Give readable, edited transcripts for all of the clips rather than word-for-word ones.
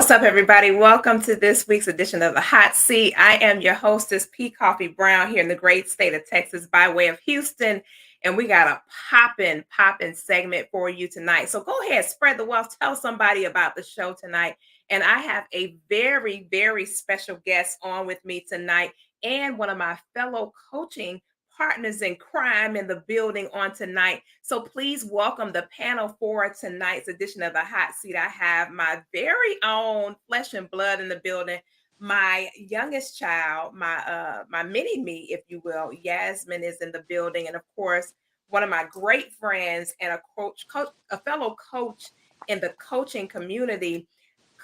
What's up, everybody? Welcome to this week's edition of The Hot Seat. I am your hostess, P. Koffe Brown, here in the great state of Texas by way of Houston. And we got a poppin' segment for you tonight. So go ahead, spread the wealth, tell somebody about the show tonight. And I have a very, very special guest on with me tonight and one of my fellow coaching partners in crime in the building on tonight. So please welcome the panel for tonight's edition of The Hot Seat. I have my very own flesh and blood in the building, my youngest child, my mini me, if you will. Yasmin is in the building, and of course, one of my great friends and a fellow coach in the coaching community,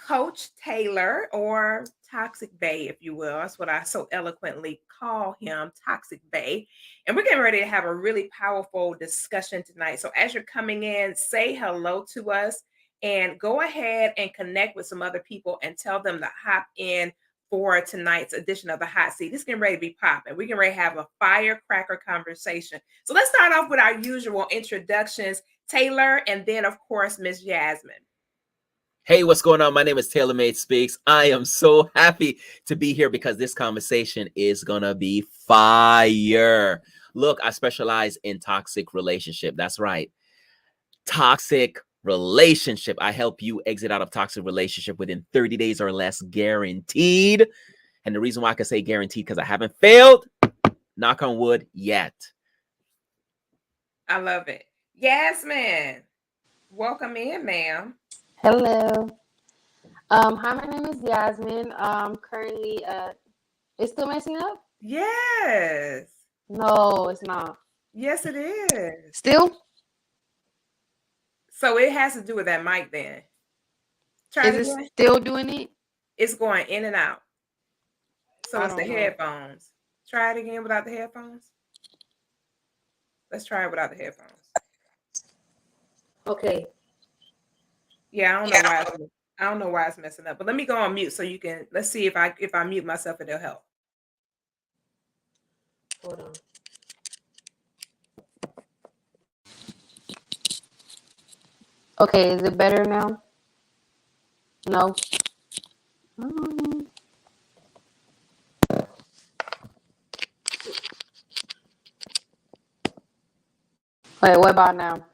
Coach Taylor, or Toxic Bay, if you will. That's what I so eloquently call him, Toxic Bay. And we're getting ready to have a really powerful discussion tonight. So as you're coming in, say hello to us and go ahead and connect with some other people and tell them to hop in for tonight's edition of The Hot Seat. This is getting ready to be popping. We're getting ready to have a firecracker conversation. So let's start off with our usual introductions. Taylor, and then, of course, Miss Yasmin. Hey, what's going on? My name is Taylor Made Speaks. I am so happy to be here because this conversation is going to be fire. Look, I specialize in toxic relationship. That's right. Toxic relationship. I help you exit out of toxic relationship within 30 days or less, guaranteed. And the reason why I can say guaranteed, because I haven't failed, knock on wood, yet. I love it. Yasmin, welcome in, ma'am. Hello. Hi, my name is Yasmin. Currently, it's still messing up? Yes. No, it's not. Yes, it is. Still? So it has to do with that mic then. Try it again. Still doing it? It's going in and out. So it's the headphones. Try it again without the headphones. Let's try it without the headphones. Okay. Yeah, I don't know why it's messing up. But let me go on mute so you can. Let's see if I mute myself, it'll help. Hold on. Okay, is it better now? No. Wait, what about now?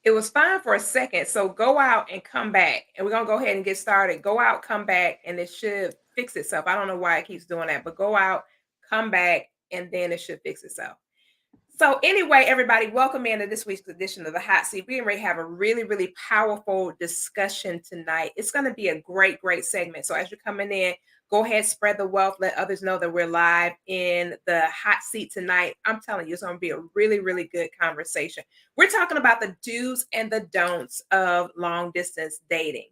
It was fine for a second. So go out and come back. And we're going to go ahead and get started. Go out, come back, and it should fix itself. I don't know why it keeps doing that, but go out, come back, and then it should fix itself. So anyway, everybody, welcome into this week's edition of The Hot Seat. We're going to have a really, really powerful discussion tonight. It's going to be a great, great segment. So as you're coming in, go ahead, spread the wealth. Let others know that we're live in the hot seat tonight. I'm telling you, it's going to be a really, really good conversation. We're talking about the do's and the don'ts of long distance dating.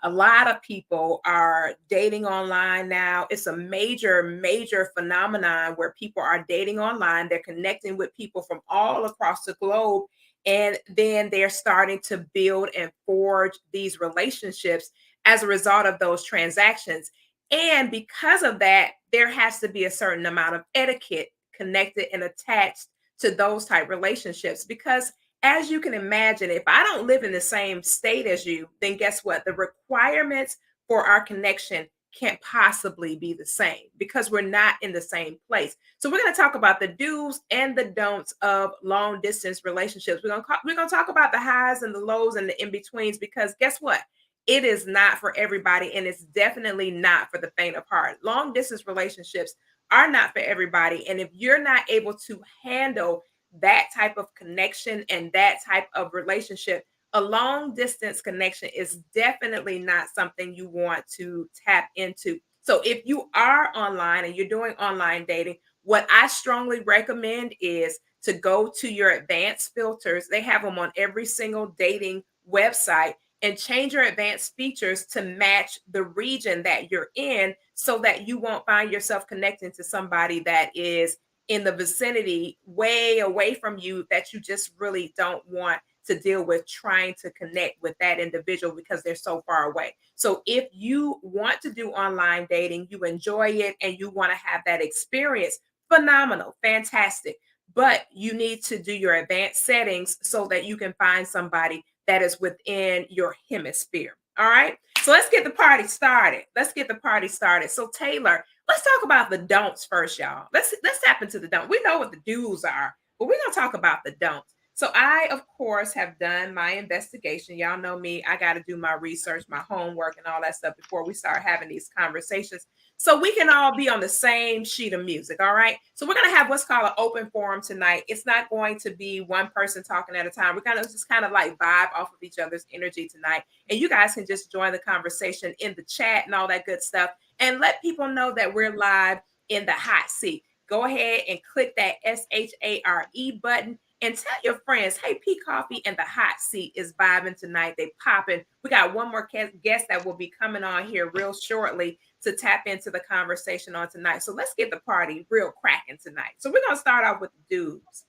A lot of people are dating online now. It's a major, major phenomenon where people are dating online. They're connecting with people from all across the globe. And then they're starting to build and forge these relationships as a result of those transactions. And because of that, there has to be a certain amount of etiquette connected and attached to those type relationships. Because as you can imagine, if I don't live in the same state as you, then guess what? The requirements for our connection can't possibly be the same because we're not in the same place. So we're going to talk about the do's and the don'ts of long distance relationships. We're going to talk about the highs and the lows and the in-betweens because guess what? It is not for everybody, and it's definitely not for the faint of heart. Long distance relationships are not for everybody. And if you're not able to handle that type of connection and that type of relationship, a long distance connection is definitely not something you want to tap into. So if you are online and you're doing online dating, what I strongly recommend is to go to your advanced filters. They have them on every single dating website, and change your advanced features to match the region that you're in so that you won't find yourself connecting to somebody that is in the vicinity way away from you that you just really don't want to deal with trying to connect with that individual because they're so far away. So if you want to do online dating, you enjoy it and you want to have that experience, phenomenal, fantastic. But you need to do your advanced settings so that you can find somebody that is within your hemisphere. All right. So let's get the party started. Let's get the party started. So Taylor, let's talk about the don'ts first, y'all. Let's tap into the don't. We know what the do's are, but we're gonna talk about the don'ts. So I, of course, have done my investigation. Y'all know me. I got to do my research, my homework, and all that stuff before we start having these conversations. So we can all be on the same sheet of music. All right. So we're gonna have what's called an open forum tonight. It's not going to be one person talking at a time. We're gonna just kind of like vibe off of each other's energy tonight. And you guys can just join the conversation in the chat and all that good stuff. And let people know that we're live in the hot seat. Go ahead and click that SHARE button and tell your friends, hey, P Koffe and the hot seat is vibing tonight. They popping. We got one more guest that will be coming on here real shortly to tap into the conversation on tonight. So let's get the party real cracking tonight. So we're going to start off with the dudes.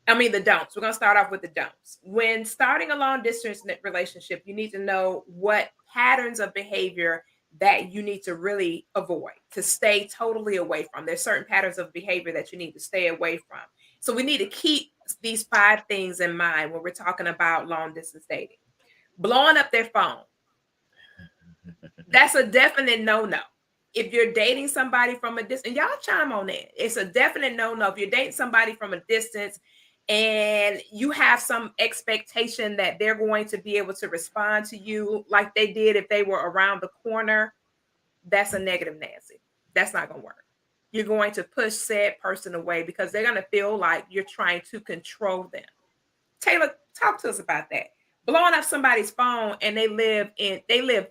The don'ts. We're going to start off with the don'ts. When starting a long distance relationship, you need to know what patterns of behavior that you need to really avoid, to stay totally away from. There's certain patterns of behavior that you need to stay away from. So we need to keep these 5 things in mind when we're talking about long distance dating. Blowing up their phone. That's a definite no-no. If you're dating somebody from a distance, y'all chime on that. It's a definite no-no. If you're dating somebody from a distance and you have some expectation that they're going to be able to respond to you like they did if they were around the corner, that's a negative Nancy. That's not going to work. You're going to push said person away because they're going to feel like you're trying to control them. Taylor, talk to us about that. Blowing up somebody's phone and they live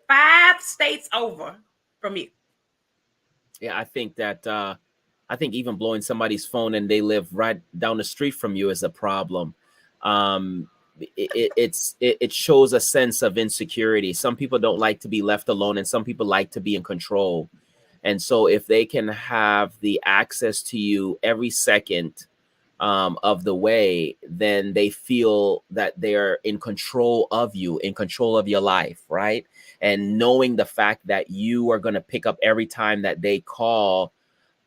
5 states over from you. Yeah, I think that I think even blowing somebody's phone and they live right down the street from you is a problem. It shows a sense of insecurity. Some people don't like to be left alone, and some people like to be in control. And so if they can have the access to you every second of the way, then they feel that they're in control of you, in control of your life, right? And knowing the fact that you are going to pick up every time that they call,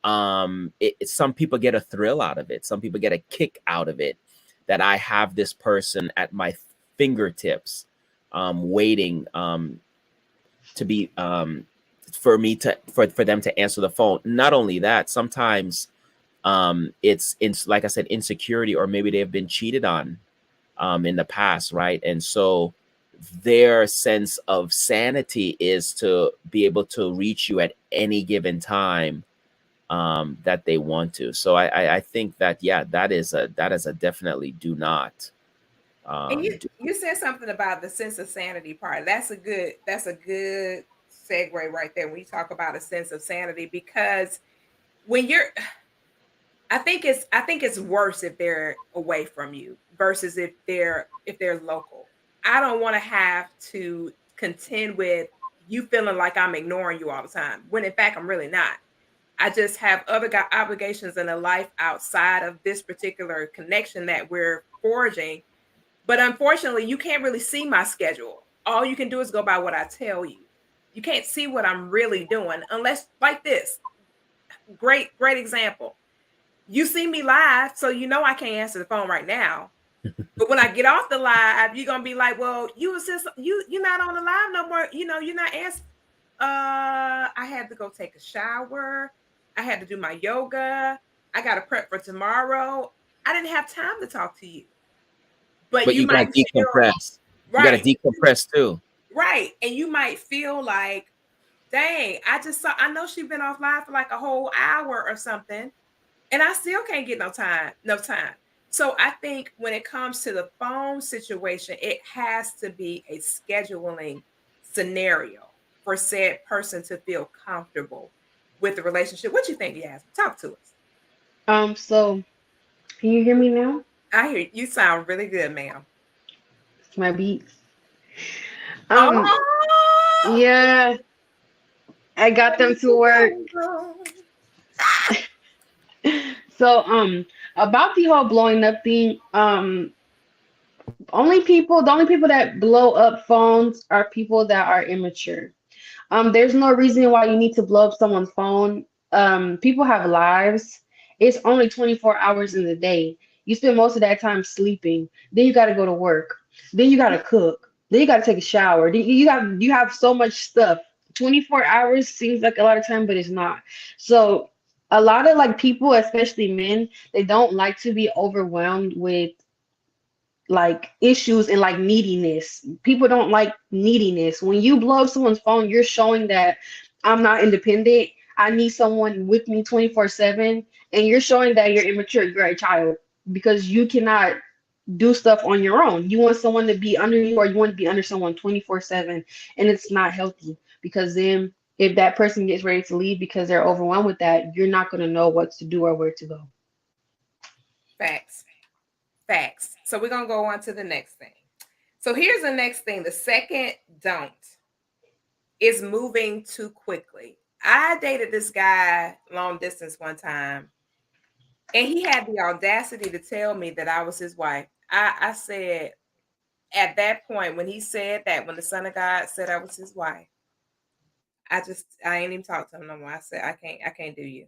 some people get a thrill out of it. Some people get a kick out of it, that I have this person at my fingertips, waiting to be for them to answer the phone. Not only that, sometimes it's like I said, insecurity, or maybe they've been cheated on in the past, right? And so their sense of sanity is to be able to reach you at any given time that they want to. So I think that, yeah, that is a definitely do not. And you said something about the sense of sanity part. That's a good segue right there when you talk about a sense of sanity, because when I think it's worse if they're away from you versus if they're local. I don't want to have to contend with you feeling like I'm ignoring you all the time, when in fact I'm really not. I just have other obligations in a life outside of this particular connection that we're forging. But unfortunately, you can't really see my schedule. All you can do is go by what I tell you. You can't see what I'm really doing unless, like this. Great example. You see me live, so you know I can't answer the phone right now. But when I get off the live, you're gonna be like, "Well, you're not on the live no more. You're not answering." I had to go take a shower. I had to do my yoga. I got to prep for tomorrow. I didn't have time to talk to you. But you got to decompress. You got to decompress too. Right. And you might feel like, dang, I know she's been off live for like a whole hour or something, and I still can't get no time. So I think when it comes to the phone situation, it has to be a scheduling scenario for said person to feel comfortable with the relationship. What you think, Yas? Talk to us. So can you hear me now? I hear you. Sound really good, ma'am. It's my beats. Oh, Yeah, I got them to work. So about the whole blowing up thing, the only people that blow up phones are people that are immature. There's no reason why you need to blow up someone's phone. People have lives. It's only 24 hours in the day. You spend most of that time sleeping. Then you got to go to work. Then you got to cook. Then you got to take a shower. Then you have so much stuff. 24 hours seems like a lot of time, but it's not. So a lot of like people, especially men, they don't like to be overwhelmed with like issues and like neediness. People don't like neediness. When you blow up someone's phone, you're showing that I'm not independent. I need someone with me 24/7, and you're showing that you're immature, you're a child because you cannot do stuff on your own. You want someone to be under you or you want to be under someone 24/7, and it's not healthy because then if that person gets ready to leave because they're overwhelmed with that, you're not going to know what to do or where to go. Facts. Facts. So we're gonna go on to the next thing. So here's the next thing. The second don't is moving too quickly. I dated this guy long distance one time, and he had the audacity to tell me that I was his wife. I said at that point when he said that, when the Son of God said I was his wife, I ain't even talked to him no more. I said I can't do you.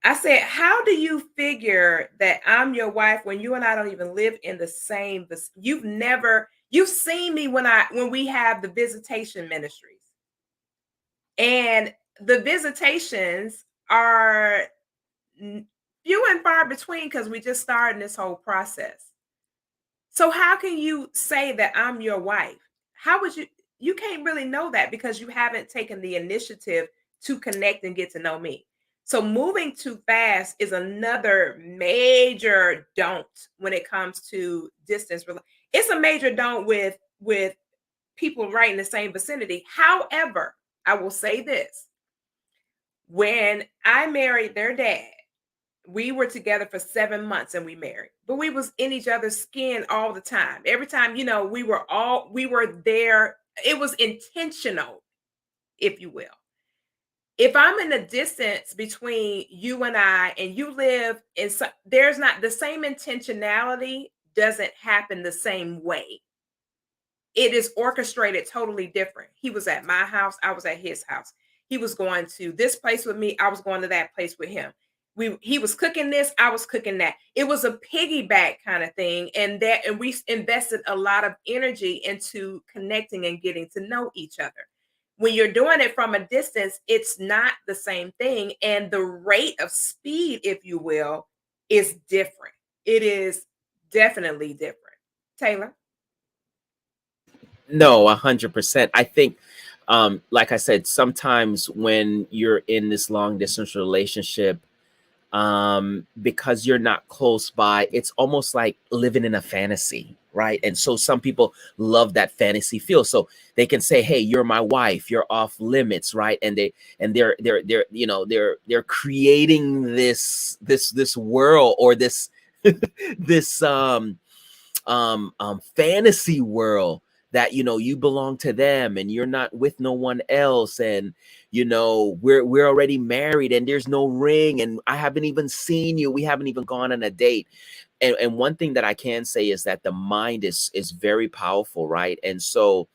I said, how do you figure that I'm your wife when you and I don't even live in the same? You've seen me when we have the visitation ministries, and the visitations are few and far between because we just started this whole process. So how can you say that I'm your wife? How would you can't really know that because you haven't taken the initiative to connect and get to know me. So moving too fast is another major don't when it comes to distance. It's a major don't with people right in the same vicinity. However, I will say this. When I married their dad, we were together for 7 months and we married, but we was in each other's skin all the time. Every time, we were there. It was intentional, if you will. If I'm in a distance between you and I, and you live in there's not the same intentionality, doesn't happen the same way. It is orchestrated totally different. He was at my house, I was at his house. He was going to this place with me, I was going to that place with him. He was cooking this, I was cooking that. It was a piggyback kind of thing, and we invested a lot of energy into connecting and getting to know each other. When you're doing it from a distance, it's not the same thing, and the rate of speed, if you will, is different. It is definitely different. Taylor? No, 100%. I think, like I said, sometimes when you're in this long distance relationship, because you're not close by, it's almost like living in a fantasy, right? And so some people love that fantasy feel, so they can say, "Hey, you're my wife. You're off limits," right? And they're they're creating this world, or this this fantasy world that you belong to them and you're not with no one else, and we're already married and there's no ring and I haven't even seen you, we haven't even gone on a date. And one thing that I can say is that the mind is very powerful, right? And so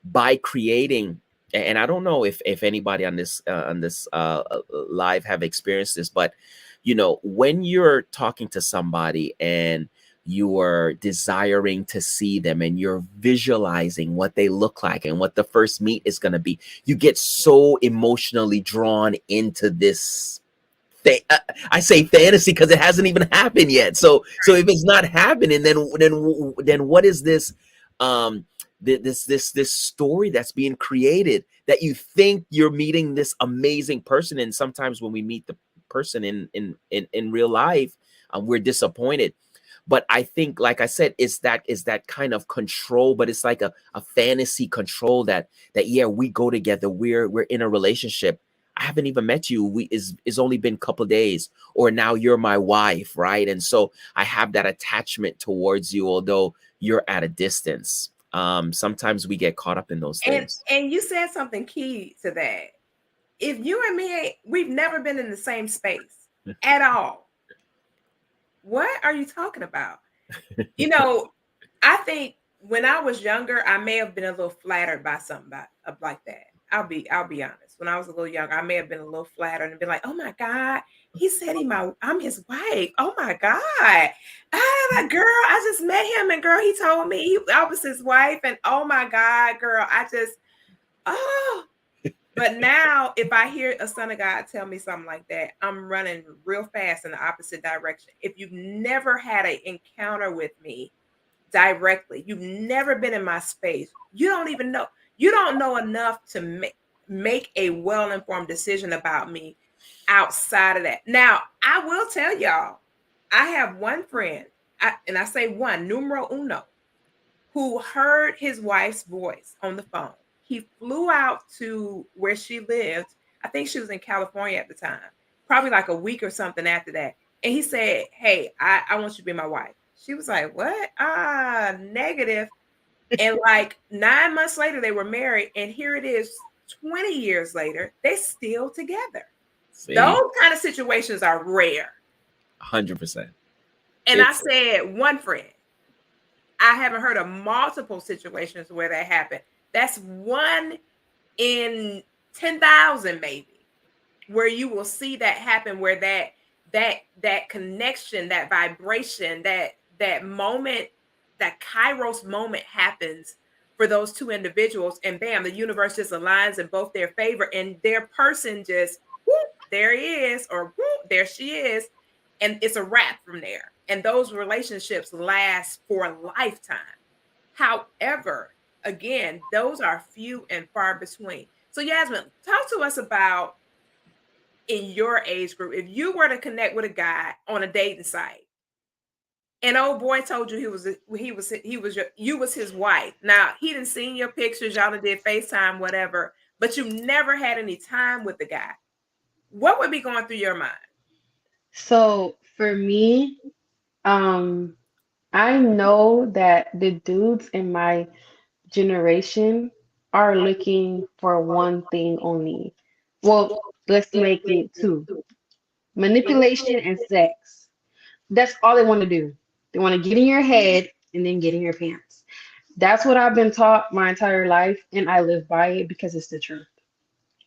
by creating, and I don't know if anybody on this live have experienced this, but when you're talking to somebody and you are desiring to see them and you're visualizing what they look like and what the first meet is going to be, you get so emotionally drawn into this thing. I say fantasy because it hasn't even happened yet. So if it's not happening, then what is this? This story that's being created, that you think you're meeting this amazing person, and sometimes when we meet the person in real life, we're disappointed. But I think, like I said, is that kind of control, but it's like a fantasy control that yeah, we go together, we're in a relationship. I haven't even met you. It's only been a couple of days, or now you're my wife, right? And so I have that attachment towards you, although you're at a distance. Sometimes we get caught up in those And things. and you said something key to that. If you and me, we've never been in the same space at all. What are you talking about? You know, I think when I was younger, I may have been a little flattered by something like that. I'll be honest. once when I was a little younger. I may have been a little flattered and been like, "Oh my God, he said I'm his wife. Oh my God, girl, I just met him, and girl, he told me I was his wife, and oh my God, girl, I just oh." But now, if I hear a son of God tell me something like that, I'm running real fast in the opposite direction. If you've never had an encounter with me directly, you've never been in my space, you don't even know, you don't know enough to make a well-informed decision about me outside of that. Now, I will tell y'all, I have one friend, and I say one, numero uno, who heard his wife's voice on the phone. He flew out to where she lived. I think she was in California at the time, probably like a week or something after that. And he said, "Hey, I want you to be my wife." She was like, "What? Negative." And like 9 months later, they were married. And here it is, 20 years later, they're still together. See, Those kind of situations are rare. 100%. And I said, one friend. I haven't heard of multiple situations where that happened. That's one in 10,000 maybe, where you will see that happen, where that connection, that vibration, that moment, that Kairos moment happens for those two individuals, and bam, the universe just aligns in both their favor, and their person just whoop, there he is, or whoop, there she is, and it's a wrap from there. And those relationships last for a lifetime. However, again, those are few and far between. So, Yasmin, talk to us about, in your age group, if you were to connect with a guy on a dating site, and old boy told you you was his wife. Now he didn't seen your pictures, y'all did FaceTime, whatever, but you never had any time with the guy. What would be going through your mind? So for me, um, I know that the dudes in my generation are looking for one thing only. Well, let's make it two: manipulation and sex. That's all they want to do. They want to get in your head and then get in your pants. That's what I've been taught my entire life, and I live by it because it's the truth.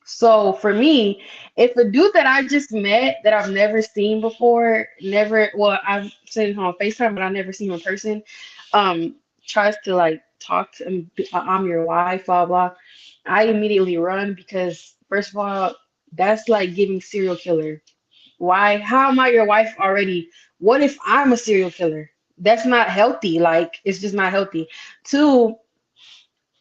So for me, if a dude that I just met that I've never seen before, never, well, I've seen him on FaceTime, but I've never seen him in person, tries to like talk to him, I'm your wife, blah blah, I immediately run because first of all, that's like giving serial killer. Why? How am I your wife already? What if I'm a serial killer? That's not healthy. Like it's just not healthy. Two,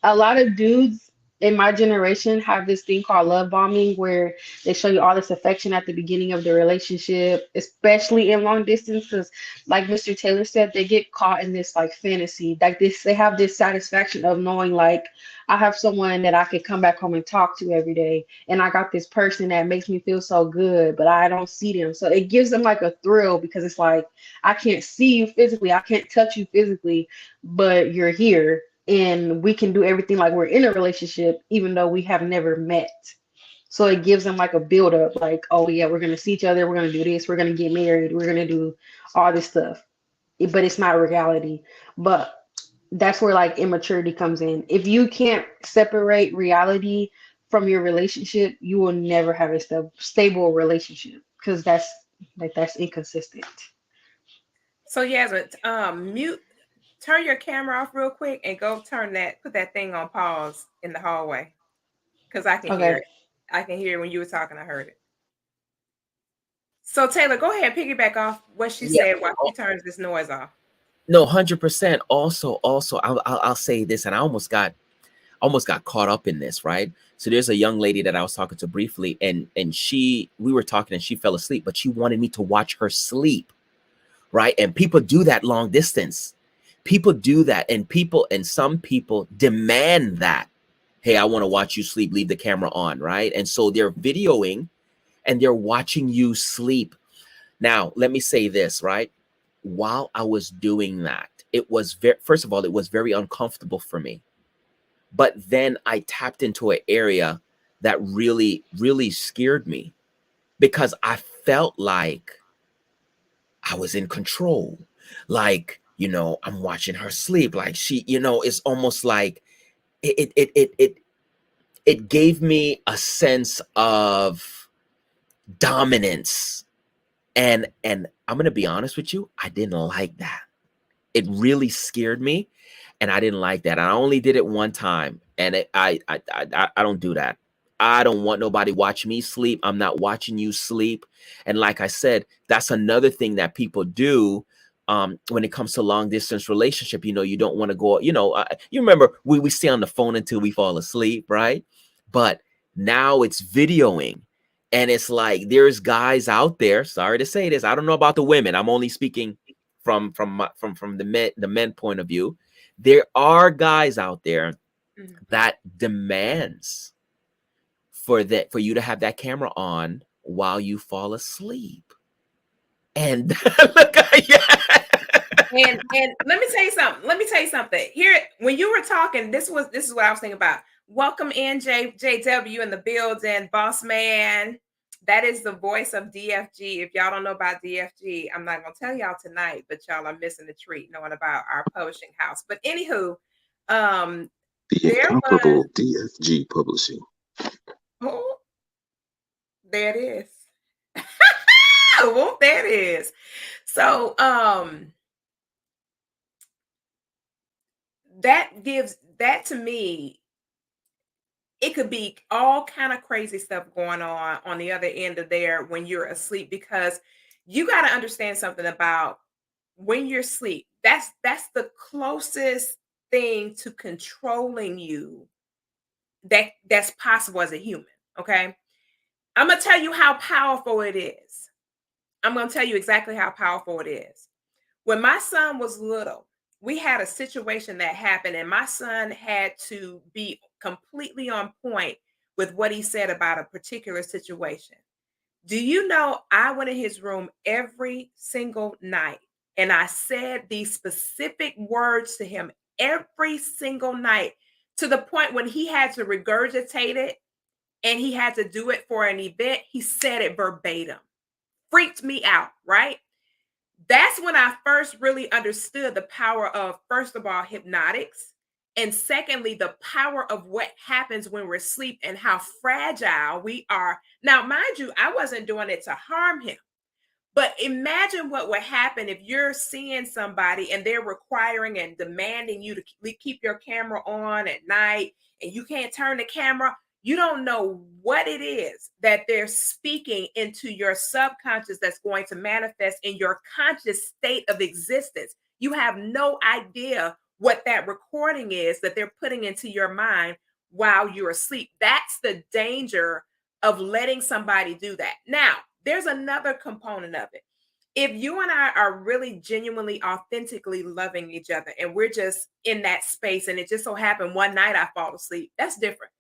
a lot of dudes in my generation have this thing called love bombing where they show you all this affection at the beginning of the relationship, especially in long distance, because like Mr. Taylor said, they get caught in this like fantasy, like this, they have this satisfaction of knowing like I have someone that I could come back home and talk to every day, and I got this person that makes me feel so good, but I don't see them. So it gives them like a thrill because it's like I can't see you physically, I can't touch you physically, but you're here and we can do everything like we're in a relationship even though we have never met. So it gives them like a build up, like, oh yeah, we're gonna see each other, we're gonna do this, we're gonna get married, we're gonna do all this stuff. But it's not reality. But that's where like immaturity comes in. If you can't separate reality from your relationship, you will never have a stable relationship because that's inconsistent. So Yasmin, turn your camera off real quick and go put that thing on pause in the hallway. Because I can hear Okay. it. I can hear it when you were talking, I heard it. So Taylor, go ahead, piggyback off what she Yeah. said while she turns this noise off. No, 100%. Also, I'll say this, and I almost got caught up in this, right? So there's a young lady that I was talking to briefly, and we were talking, and she fell asleep, but she wanted me to watch her sleep, right? And people do that long distance. People do that, and some people demand that. Hey, I want to watch you sleep. Leave the camera on, right? And so they're videoing and they're watching you sleep. Now, let me say this, right? While I was doing that, it was first of all, it was very uncomfortable for me. But then I tapped into an area that really, really scared me because I felt like I was in control. Like, I'm watching her sleep. Like it's almost like it it gave me a sense of dominance. And I'm going to be honest with you, I didn't like that. It really scared me, and I didn't like that. I only did it one time, and I don't do that. I don't want nobody watch me sleep. I'm not watching you sleep. And like I said, that's another thing that people do when it comes to long distance relationship. You know, you don't want to go. You know, you remember we stay on the phone until we fall asleep, right? But now it's videoing. And it's like there's guys out there. Sorry to say this. I don't know about the women. I'm only speaking from the men point of view. There are guys out there that demands for you to have that camera on while you fall asleep. And look, yeah. And let me tell you something. Let me tell you something. Here, when you were talking, this is what I was thinking about. Welcome in JW in the building, boss man. That is the voice of DFG. If y'all don't know about DFG, I'm not gonna tell y'all tonight, but y'all are missing the treat knowing about our publishing house. But anywho, The there incomparable was DFG Publishing. oh, there it is. Oh, there it is. So that gives that to me, it could be all kind of crazy stuff going on the other end of there when you're asleep, because you got to understand something about when you're asleep. That's the closest thing to controlling you that's possible as a human. Okay, I'm gonna tell you how powerful it is. I'm gonna tell you exactly how powerful it is. When my son was little, we had a situation that happened, and my son had to be completely on point with what he said about a particular situation. Do you know I went in his room every single night and I said these specific words to him every single night, to the point when he had to regurgitate it and he had to do it for an event? He said it verbatim. Freaked me out, right? That's when I first really understood the power of, first of all, hypnotics. And secondly, the power of what happens when we're asleep and how fragile we are. Now, mind you, I wasn't doing it to harm him. But imagine what would happen if you're seeing somebody and they're requiring and demanding you to keep your camera on at night and you can't turn the camera. You don't know what it is that they're speaking into your subconscious that's going to manifest in your conscious state of existence. You have no idea what that recording is that they're putting into your mind while you're asleep. That's the danger of letting somebody do that. Now, there's another component of it. If you and I are really genuinely, authentically loving each other and we're just in that space and it just so happened one night I fall asleep, that's different.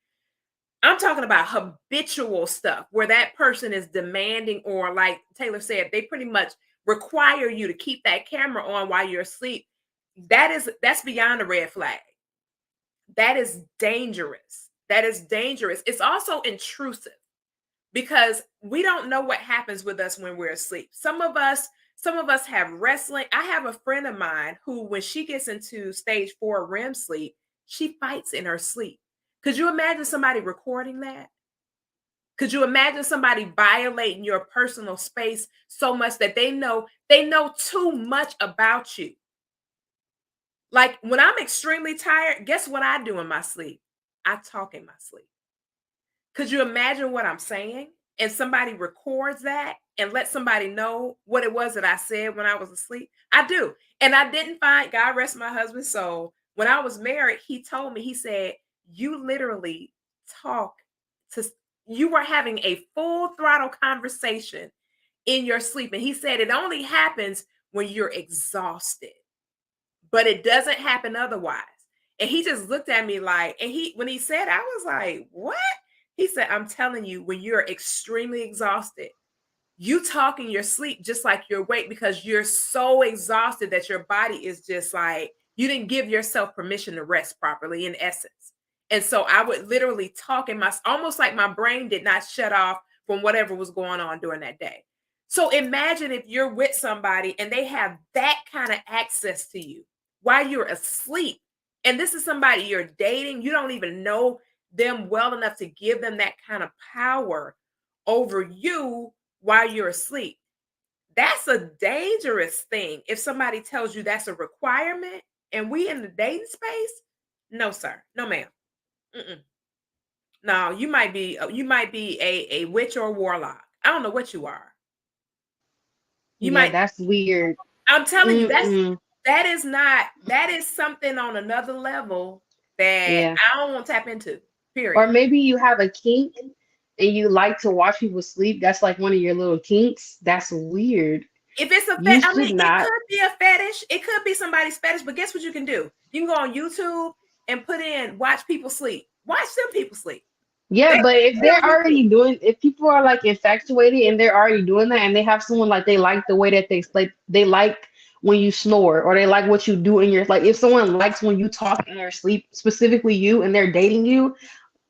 I'm talking about habitual stuff where that person is demanding, or like Taylor said, they pretty much require you to keep that camera on while you're asleep. That's beyond a red flag. That is dangerous. That is dangerous. It's also intrusive, because we don't know what happens with us when we're asleep. Some of us have wrestling. I have a friend of mine who, when she gets into stage 4 REM sleep, she fights in her sleep. Could you imagine somebody recording that? Could you imagine somebody violating your personal space so much that they know too much about you? Like when I'm extremely tired, guess what I do in my sleep? I talk in my sleep. Could you imagine what I'm saying? And somebody records that and let somebody know what it was that I said when I was asleep? I do. And I didn't find, God rest my husband's soul, when I was married, he told me, he said, you literally talk to, you were having a full throttle conversation in your sleep. And he said, it only happens when you're exhausted, but it doesn't happen otherwise. And he just looked at me like, and when he said, I was like, what? He said, I'm telling you, when you're extremely exhausted, you talk in your sleep just like you're awake, because you're so exhausted that your body is just like, you didn't give yourself permission to rest properly, in essence. And so I would literally talk in almost like my brain did not shut off from whatever was going on during that day. So imagine if you're with somebody and they have that kind of access to you while you're asleep. And this is somebody you're dating. You don't even know them well enough to give them that kind of power over you while you're asleep. That's a dangerous thing. If somebody tells you that's a requirement and we in the dating space, no, sir. No, ma'am. Mm-mm. No, you might be a witch or a warlock. I don't know what you are. You Yeah, might, that's weird. I'm telling you, Mm-mm. that is something on another level that Yeah. I don't want to tap into. Or Period. maybe you have a kink and you like to watch people sleep. That's like one of your little kinks. That's weird. If it's a You fet, I should mean, it not. could be a fetish. It could be somebody's fetish, but guess what you can do? You can go on YouTube and put in watch people sleep. Watch them people sleep. Yeah, They but if tell they're you already doing, if people are like infatuated and they're already doing that, and they have someone like they like the way that they sleep, they like when you snore, or they like what you do in your, like if someone likes when you talk in your sleep, specifically you, and they're dating you,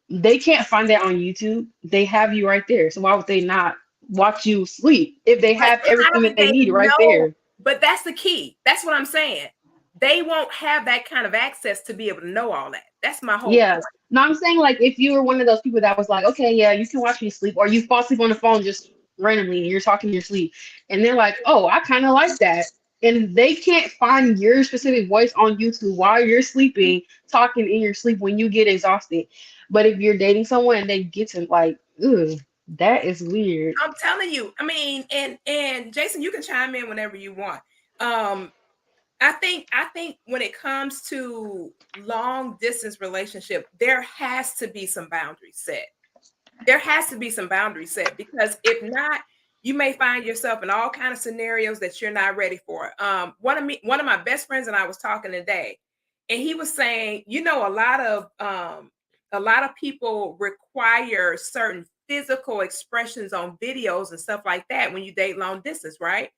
they can't find that on YouTube. They have you right there. So why would they not watch you sleep if they but have how everything do that they they need right know? there? But that's the key. That's what I'm saying. They won't have that kind of access to be able to know all that. That's my whole Yeah. point. No, I'm saying like if you were one of those people that was like, okay, yeah, you can watch me sleep, or you fall asleep on the phone just randomly and you're talking in your sleep, and they're like, oh, I kind of like that. And they can't find your specific voice on YouTube while you're sleeping, talking in your sleep when you get exhausted. But if you're dating someone and they get to like, ooh, that is weird. I'm telling you. I mean, and Jason, you can chime in whenever you want. Um, I think when it comes to long distance relationship, there has to be some boundaries set. There has to be some boundaries set because if not, you may find yourself in all kind of scenarios that you're not ready for. One of my best friends and I was talking today, and he was saying, a lot of people require certain physical expressions on videos and stuff like that when you date long distance, right?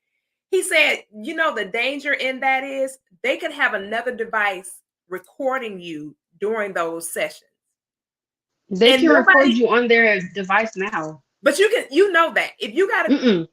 He said, the danger in that is they could have another device recording you during those sessions. They And can record nobody, you on their device now. but you know that. If you got Mm-mm,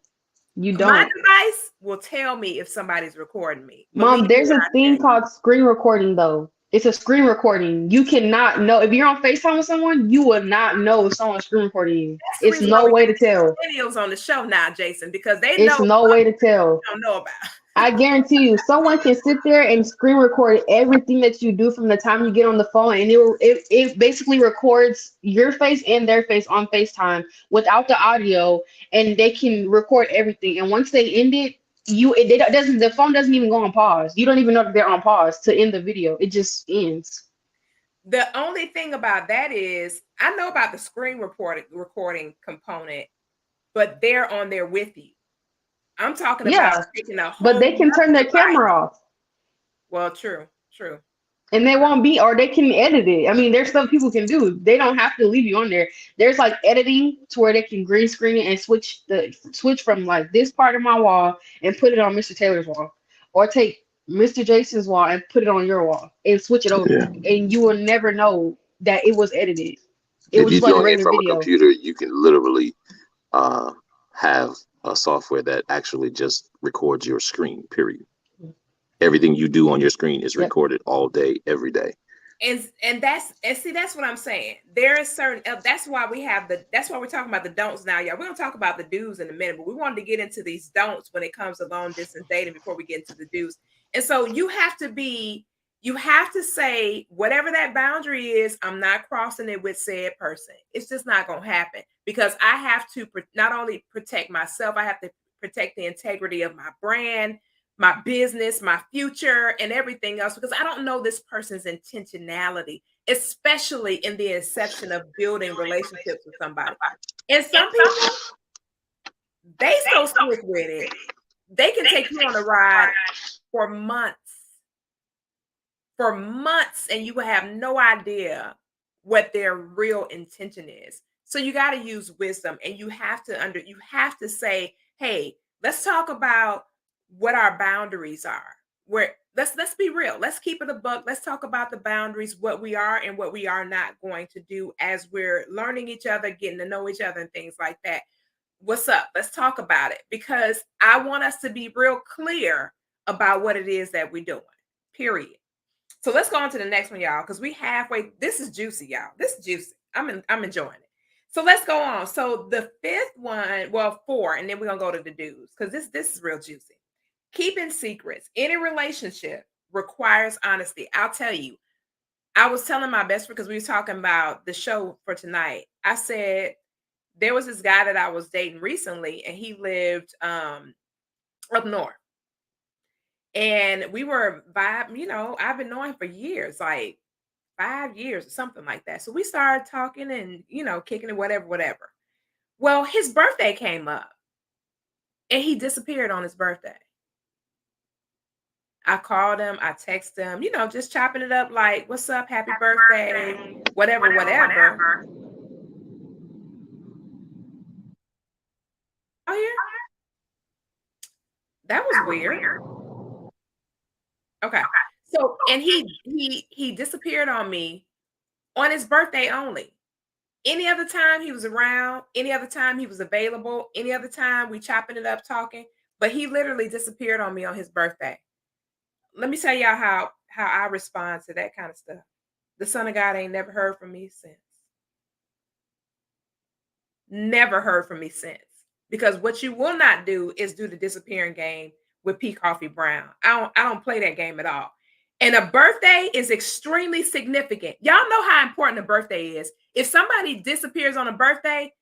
you my don't. device will tell me if somebody's recording me. Mom, Believe me there's when a I tell thing you. called screen recording though. It's a screen recording. You cannot know if you're on FaceTime with someone, you will not know if someone's screen recording you. That's the It's reason why no we way got to tell. these videos on the show now, Jason, because they know It's no way to you tell. don't know about. I guarantee you, someone can sit there and screen record everything that you do from the time you get on the phone, and it basically records your face and their face on FaceTime without the audio, and they can record everything. And once they end it, doesn't the phone doesn't even go on pause. You don't even know that they're on pause to end the video. It just ends. The only thing about that is I know about the recording component, but they're on there with you. I'm talking about Yeah, taking a but whole they can turn nother their device. camera off. Well, true. And they won't be, or they can edit it. I mean, there's stuff people can do. They don't have to leave you on there. There's like editing to where they can green screen it and switch from like this part of my wall and put it on Mr. Taylor's wall, or take Mr. Jason's wall and put it on your wall and switch it over. Yeah. And you will never know that it was edited. It If was you're just like a doing it regular from a video. computer, you can literally uh, have a software that actually just records your screen, period. Everything you do on your screen is Yep. recorded all day, every day. And see that's what I'm saying. There is certain that's why we're talking about the don'ts now, y'all. We're gonna talk about the do's in a minute, but we wanted to get into these don'ts when it comes to long distance dating before we get into the do's. And so you have to say whatever that boundary is, I'm not crossing it with said person. It's just not gonna happen because I have to not only protect myself, I have to protect the integrity of my brand, my business, my future, and everything else because I don't know this person's intentionality, especially in the inception of building relationships with somebody. And some people, they so slick with it, they can take you on a ride for months, and you will have no idea what their real intention is. So you got to use wisdom, and you have to say, hey, let's talk about what our boundaries are. Where let's be real. Let's keep it a buck. Let's talk about the boundaries, what we are and what we are not going to do as we're learning each other, getting to know each other, and things like that. What's up? Let's talk about it because I want us to be real clear about what it is that we're doing. Period. So let's go on to the next one, y'all, because we halfway. This is juicy, y'all. This is juicy. I'm enjoying it. So let's go on. So the fifth one, well, 4, and then we're gonna go to the dudes because this is real juicy. Keeping secrets. Any relationship requires honesty. I'll tell you. I was telling my best friend because we were talking about the show for tonight. I said there was this guy that I was dating recently, and he lived up north. And we were vibe, I've been knowing for years, like 5 years or something like that. So we started talking and, kicking it, whatever. Well, his birthday came up and he disappeared on his birthday. I called him, I texted him, just chopping it up like, what's up? Happy birthday, whatever. Oh, yeah. That was weird. Okay. So, and he disappeared on me on his birthday only. Any other time he was around, any other time he was available, any other time we chopping it up talking, but he literally disappeared on me on his birthday. Let me tell y'all how I respond to that kind of stuff. The son of God ain't never heard from me since. Never heard from me since. Because what you will not do is do the disappearing game with P. Koffe Brown. I don't play that game at all. And a birthday is extremely significant. Y'all know how important a birthday is. If somebody disappears on a birthday,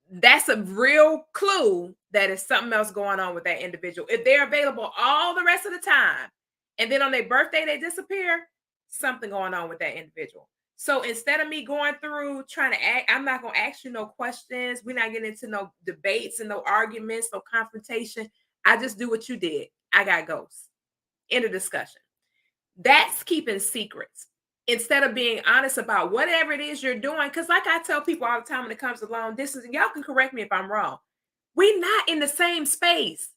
that's a real clue that is something else going on with that individual. If they're available all the rest of the time, and then on their birthday they disappear, something going on with that individual. So instead of me going through trying to act, I'm not going to ask you no questions. We're not getting into no debates and no arguments, no confrontation. I just do what you did. I got ghosts. End of discussion. That's keeping secrets instead of being honest about whatever it is you're doing. Because like I tell people all the time when it comes to long distance, and y'all can correct me if I'm wrong, we're not in the same space,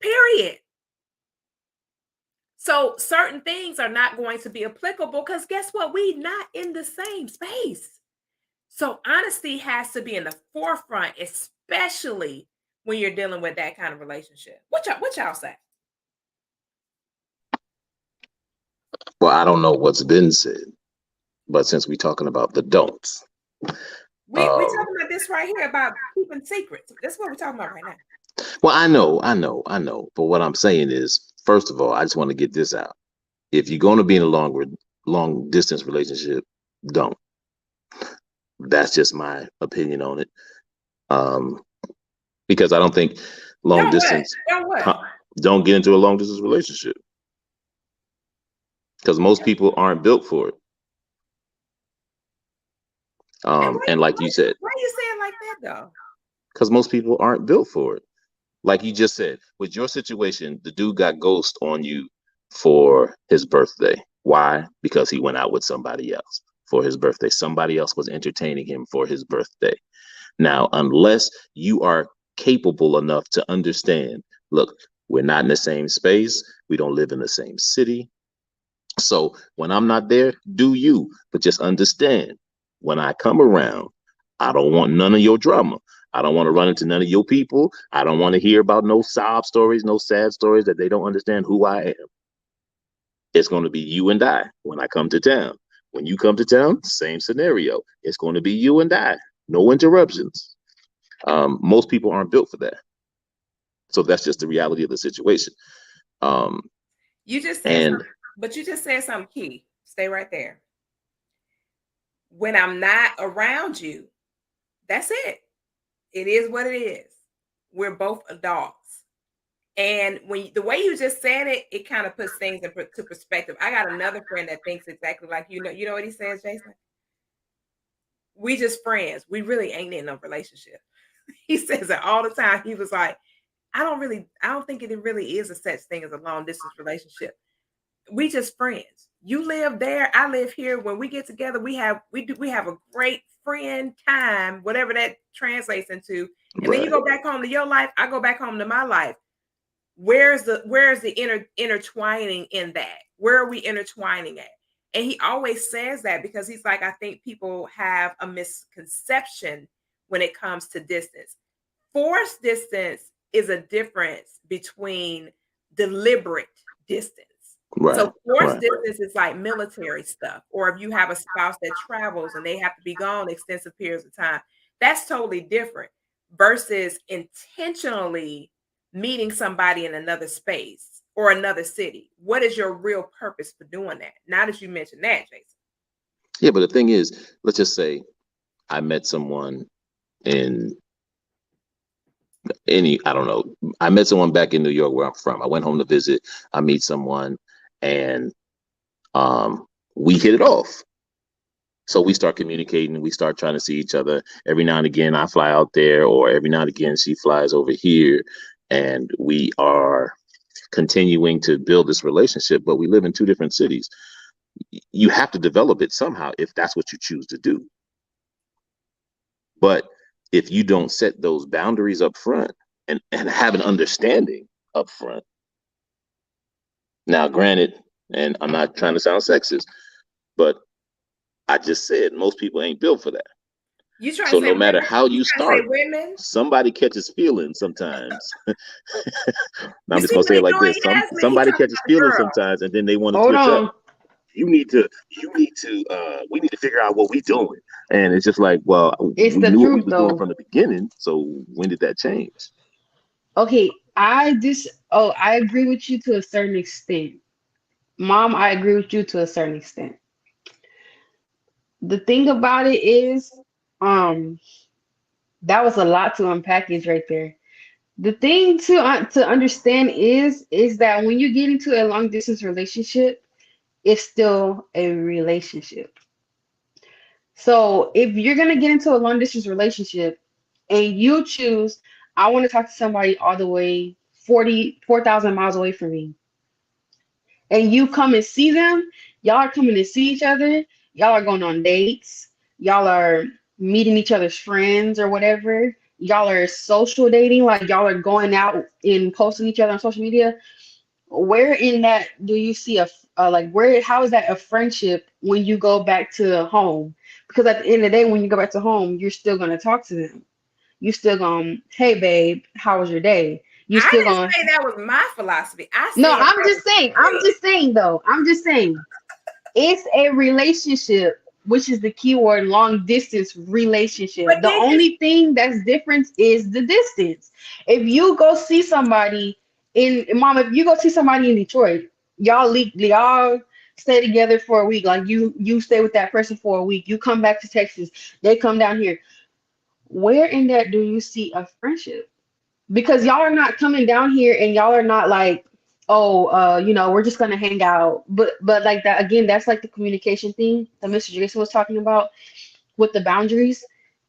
period. So certain things are not going to be applicable because guess what? We're not in the same space. So honesty has to be in the forefront, especially when you're dealing with that kind of relationship. What y'all say? Well, I don't know what's been said, but since we're talking about the don'ts, We're talking about this right here about keeping secrets. That's what we're talking about right now. well, I know. But what I'm saying is, first of all, I just want to get this out. If you're going to be in a long distance relationship, don't. That's just my opinion on it. Because I don't think long distance. Don't get into a long distance relationship. Because most people aren't built for it. And like you said, why are you saying like that though? Because most people aren't built for it. Like you just said, with your situation, the dude got ghost on you for his birthday. Why? Because he went out with somebody else for his birthday. Somebody else was entertaining him for his birthday. Now, unless you are capable enough to understand, look, we're not in the same space. We don't live in the same city. So when I'm not there, do you, but just understand when I come around, I don't want none of your drama. I don't want to run into none of your people. I don't want to hear about no sob stories, no sad stories that they don't understand who I am. It's going to be you and I when I come to town. When you come to town, same scenario. It's going to be you and I. No interruptions. Most people aren't built for that. So that's just the reality of the situation. You just said something, but you just said something key. Stay right there. When I'm not around you, that's it. It is what it is. We're both adults. And when the way you just said it, it kind of puts things into perspective. I got another friend that thinks exactly like you. You know what he says, Jason? We just friends. We really ain't in no relationship. He says it all the time. He was like, I don't think it really is a such thing as a long distance relationship. We just friends. You live there, I live here. When we get together, we have a great friend time, whatever that translates into. And then you go back home to your life, I go back home to my life. Where's the intertwining in that? Where are we intertwining at? And he always says that because he's like, I think people have a misconception when it comes to distance. Forced distance is a difference between deliberate distance. Right. So forced Right. distance is like military stuff, or if you have a spouse that travels and they have to be gone extensive periods of time, that's totally different versus intentionally meeting somebody in another space or another city. What is your real purpose for doing that? Now that you mentioned that, Jason. Yeah, but the thing is, let's just say I met someone in I don't know, I met someone back in New York where I'm from. I went home to visit. I meet someone, and we hit it off. So we start communicating. We start trying to see each other. Every now and again, I fly out there, or every now and again, she flies over here, and we are continuing to build this relationship. But we live in two different cities. You have to develop it somehow if that's what you choose to do. But if you don't set those boundaries up front and have an understanding up front, now granted, and I'm not trying to sound sexist, but I just said most people ain't built for that. You trying So to say no matter women? how You you trying to say start, women? somebody catches feelings sometimes. You I'm just see gonna what say he it like doing, this: Yasmin? He somebody talking catches about the feelings girl. sometimes, and then they want to Hold switch up. on. You need to, we need to figure out what we doing. And it's just like, well, It's we the knew what we truth was doing though. from the beginning. So when did that change? Okay, I agree with you to a certain extent. Mom, I agree with you to a certain extent. The thing about it is, um, that was a lot to unpackage right there. The thing to understand is that when you get into a long distance relationship, it's still a relationship. So if you're gonna get into a long distance relationship and you choose, I want to talk to somebody all the way 4,000 miles away from me, and you come and see them, y'all are coming to see each other, y'all are going on dates, y'all are meeting each other's friends or whatever, y'all are social dating, like y'all are going out and posting each other on social media. Where in that do you see like where how is that a friendship when you go back to home? Because at the end of the day, when you go back to home, you're still gonna talk to them. You still going, hey babe, how was your day? You I still didn't going, say that was my philosophy. I no, said I'm that just was saying, free. I'm just saying, it's a relationship, which is the key word, long distance relationship. But The did you? only thing that's different is the distance. If you go see somebody if you go see somebody in Detroit, y'all stay together for a week. Like you stay with that person for a week. You come back to Texas, they come down here. Where in that do you see a friendship? Because y'all are not coming down here and y'all are not like, oh, we're just gonna hang out. But like that again, that's like the communication thing that Mr. Jason was talking about with the boundaries.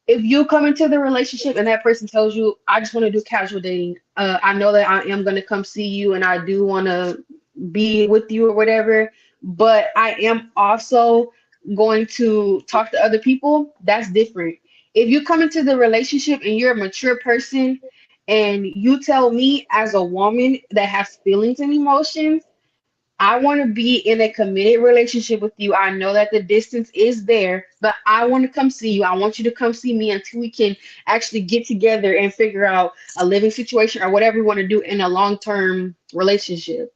If you come into the relationship and that person tells you, I just want to do casual dating, I know that I am gonna come see you and I do want to be with you or whatever, but I am also going to talk to other people, that's different. If you come into the relationship and you're a mature person and you tell me as a woman that has feelings and emotions, I want to be in a committed relationship with you. I know that the distance is there, but I want to come see you. I want you to come see me until we can actually get together and figure out a living situation or whatever we want to do in a long-term relationship.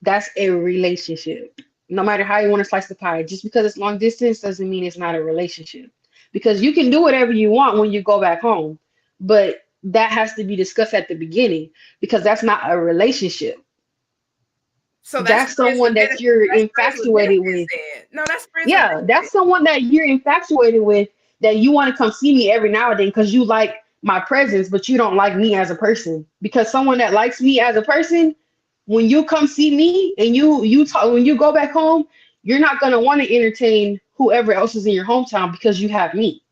That's a relationship. No matter how you want to slice the pie, just because it's long distance doesn't mean it's not a relationship. Because you can do whatever you want when you go back home, but that has to be discussed at the beginning because that's not a relationship. So that's That's friends someone with that benefits. you're That's friends with infatuated benefits. with. Then no, that's friends with Yeah, that's benefits. someone that you're infatuated with, that you want to come see me every now and then because you like my presence, but you don't like me as a person. Because someone that likes me as a person, when you come see me and you talk, when you go back home, you're not gonna want to entertain whoever else is in your hometown because you have me.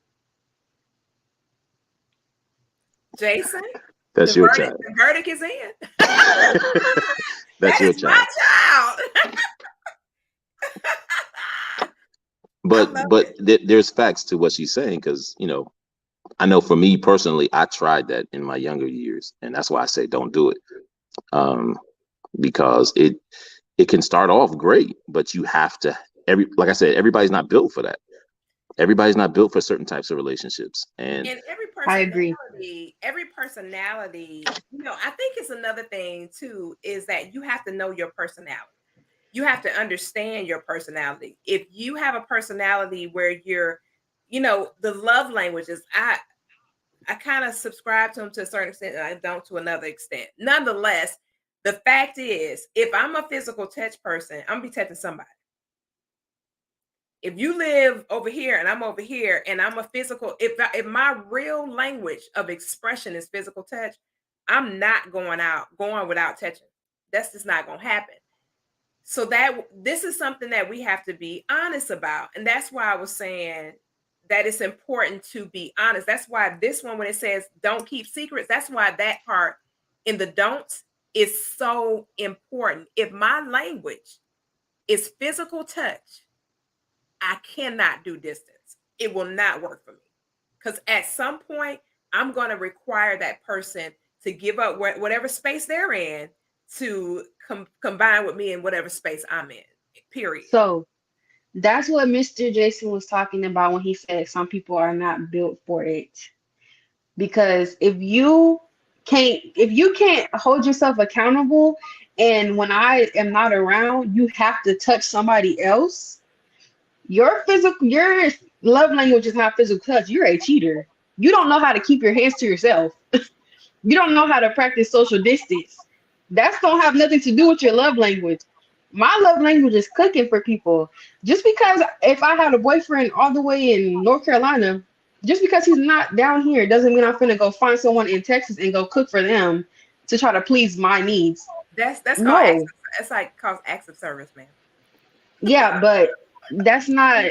Jason, That's your child. the verdict is in. That's That your is my child. child. I love But it. there's facts to what she's saying because I know for me personally, I tried that in my younger years, and that's why I say don't do it. Um, because it can start off great, but you have to like I said, everybody's not built for that. Everybody's not built for certain types of relationships, and And I agree. every personality, I think it's another thing too, is that you have to know your personality. you have to understand your personality. If you have a personality where you're, the love languages, I kind of subscribe to them to a certain extent, and I don't to another extent. Nonetheless, the fact is, if I'm a physical touch person, I'm gonna be touching somebody. If you live over here and I'm over here, and I'm a physical, if my real language of expression is physical touch, I'm not going without touching. That's just not gonna happen. So that this is something that we have to be honest about, and that's why I was saying that it's important to be honest. That's why this one, when it says don't keep secrets, that's why that part in the don'ts is so important. If my language is physical touch, I cannot do distance. It will not work for me, because at some point I'm going to require that person to give up whatever space they're in to combine with me in whatever space I'm in. Period. So that's what Mr. Jason was talking about when he said some people are not built for it. Because if you can't hold yourself accountable, and when I am not around, you have to touch somebody else, your love language is not physical touch. You're a cheater. You don't know how to keep your hands to yourself. You don't know how to practice social distance. That's don't have nothing to do with your love language. My love language is cooking for people. Just because if I had a boyfriend all the way in North Carolina, just because he's not down here doesn't mean I'm finna go find someone in Texas and go cook for them to try to please my needs. That's called acts No. of, that's like called acts of service, man. Yeah, but that's not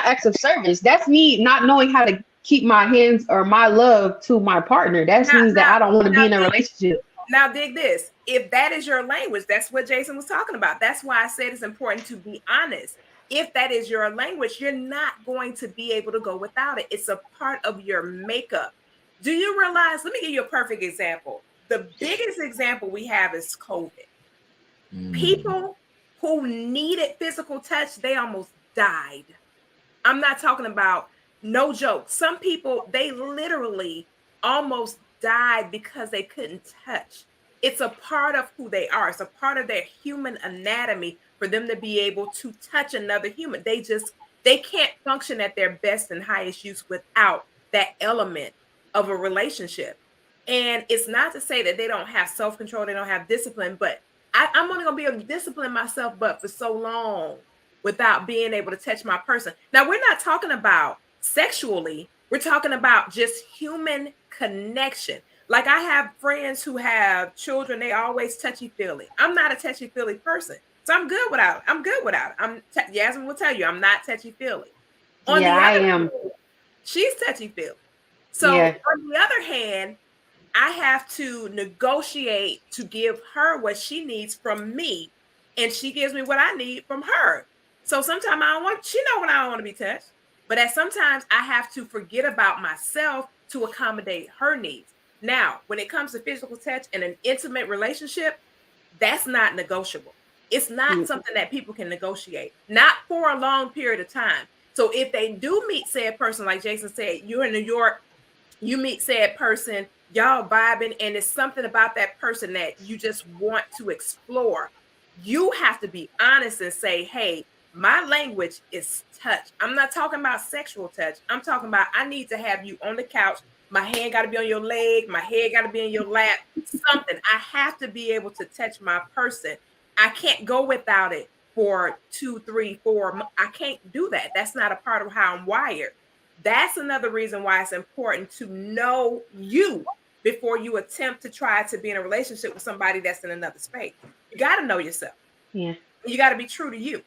acts of service. That's me not knowing how to keep my hands or my love to my partner. That Now, means that now, I don't want to now be in a dig, relationship. now dig this. If that is your language, that's what Jason was talking about. That's why I said it's important to be honest. If that is your language, you're not going to be able to go without it. It's a part of your makeup. Do you realize? Let me give you a perfect example. The biggest example we have is COVID. People who needed physical touch, they almost died. I'm not talking about, no joke. Some people, they literally almost died because they couldn't touch. It's a part of who they are. It's a part of their human anatomy for them to be able to touch another human. They can't function at their best and highest use without that element of a relationship. And it's not to say that they don't have self-control, they don't have discipline, but I'm only gonna be able to discipline myself, but for so long without being able to touch my person. Now, we're not talking about sexually, we're talking about just human connection. Like, I have friends who have children, they always touchy feely. I'm not a touchy feely person. So I'm good without it. I'm good without it. Yasmin will tell you I'm not touchy feely. On Yeah, the I other am. hand, she's touchy feely. So Yeah. on the other hand, I have to negotiate to give her what she needs from me, and she gives me what I need from her. So sometimes I don't want, she know when I don't want to be touched, but at sometimes I have to forget about myself to accommodate her needs. Now, when it comes to physical touch and an intimate relationship, that's not negotiable. It's not Mm. something that people can negotiate, not for a long period of time. So if they do meet said person, like Jason said, you're in New York, you meet said person, y'all vibing, and it's something about that person that you just want to explore. You have to be honest and say, hey, my language is touch. I'm not talking about sexual touch. I'm talking about, I need to have you on the couch. My hand got to be on your leg. My head got to be in your lap. Something. I have to be able to touch my person. I can't go without it for 2, 3, 4. I can't do that. That's not a part of how I'm wired. That's another reason why it's important to know you before you attempt to try to be in a relationship with somebody that's in another space. You got to know yourself. Yeah. You got to be true to you.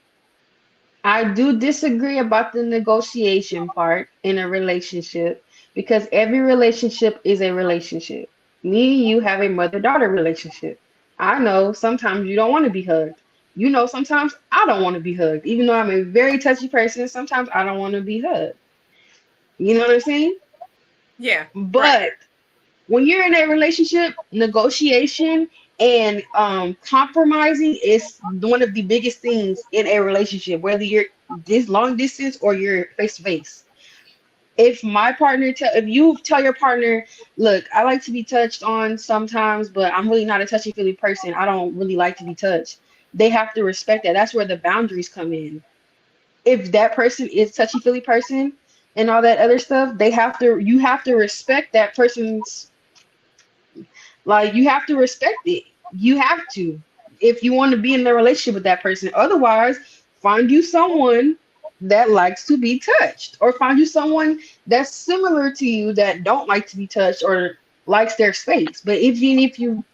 I do disagree about the negotiation part in a relationship because every relationship is a relationship. Me and you have a mother-daughter relationship. I know sometimes you don't want to be hugged. You know, sometimes I don't want to be hugged. Even though I'm a very touchy person, sometimes I don't want to be hugged. You know what I'm saying? Yeah, right. But when you're in a relationship, negotiation and compromising is one of the biggest things in a relationship, whether you're this long distance or you're face to face. If you tell your partner, look, I like to be touched on sometimes, but I'm really not a touchy feely person. I don't really like to be touched. they have to respect that. That's where the boundaries come in. If that person is touchy feely person and all that other stuff, you have to respect that person's, like, you have to respect it. You have to, if you want to be in a relationship with that person. Otherwise, find you someone that likes to be touched, or find you someone that's similar to you that don't like to be touched or likes their space. But even if you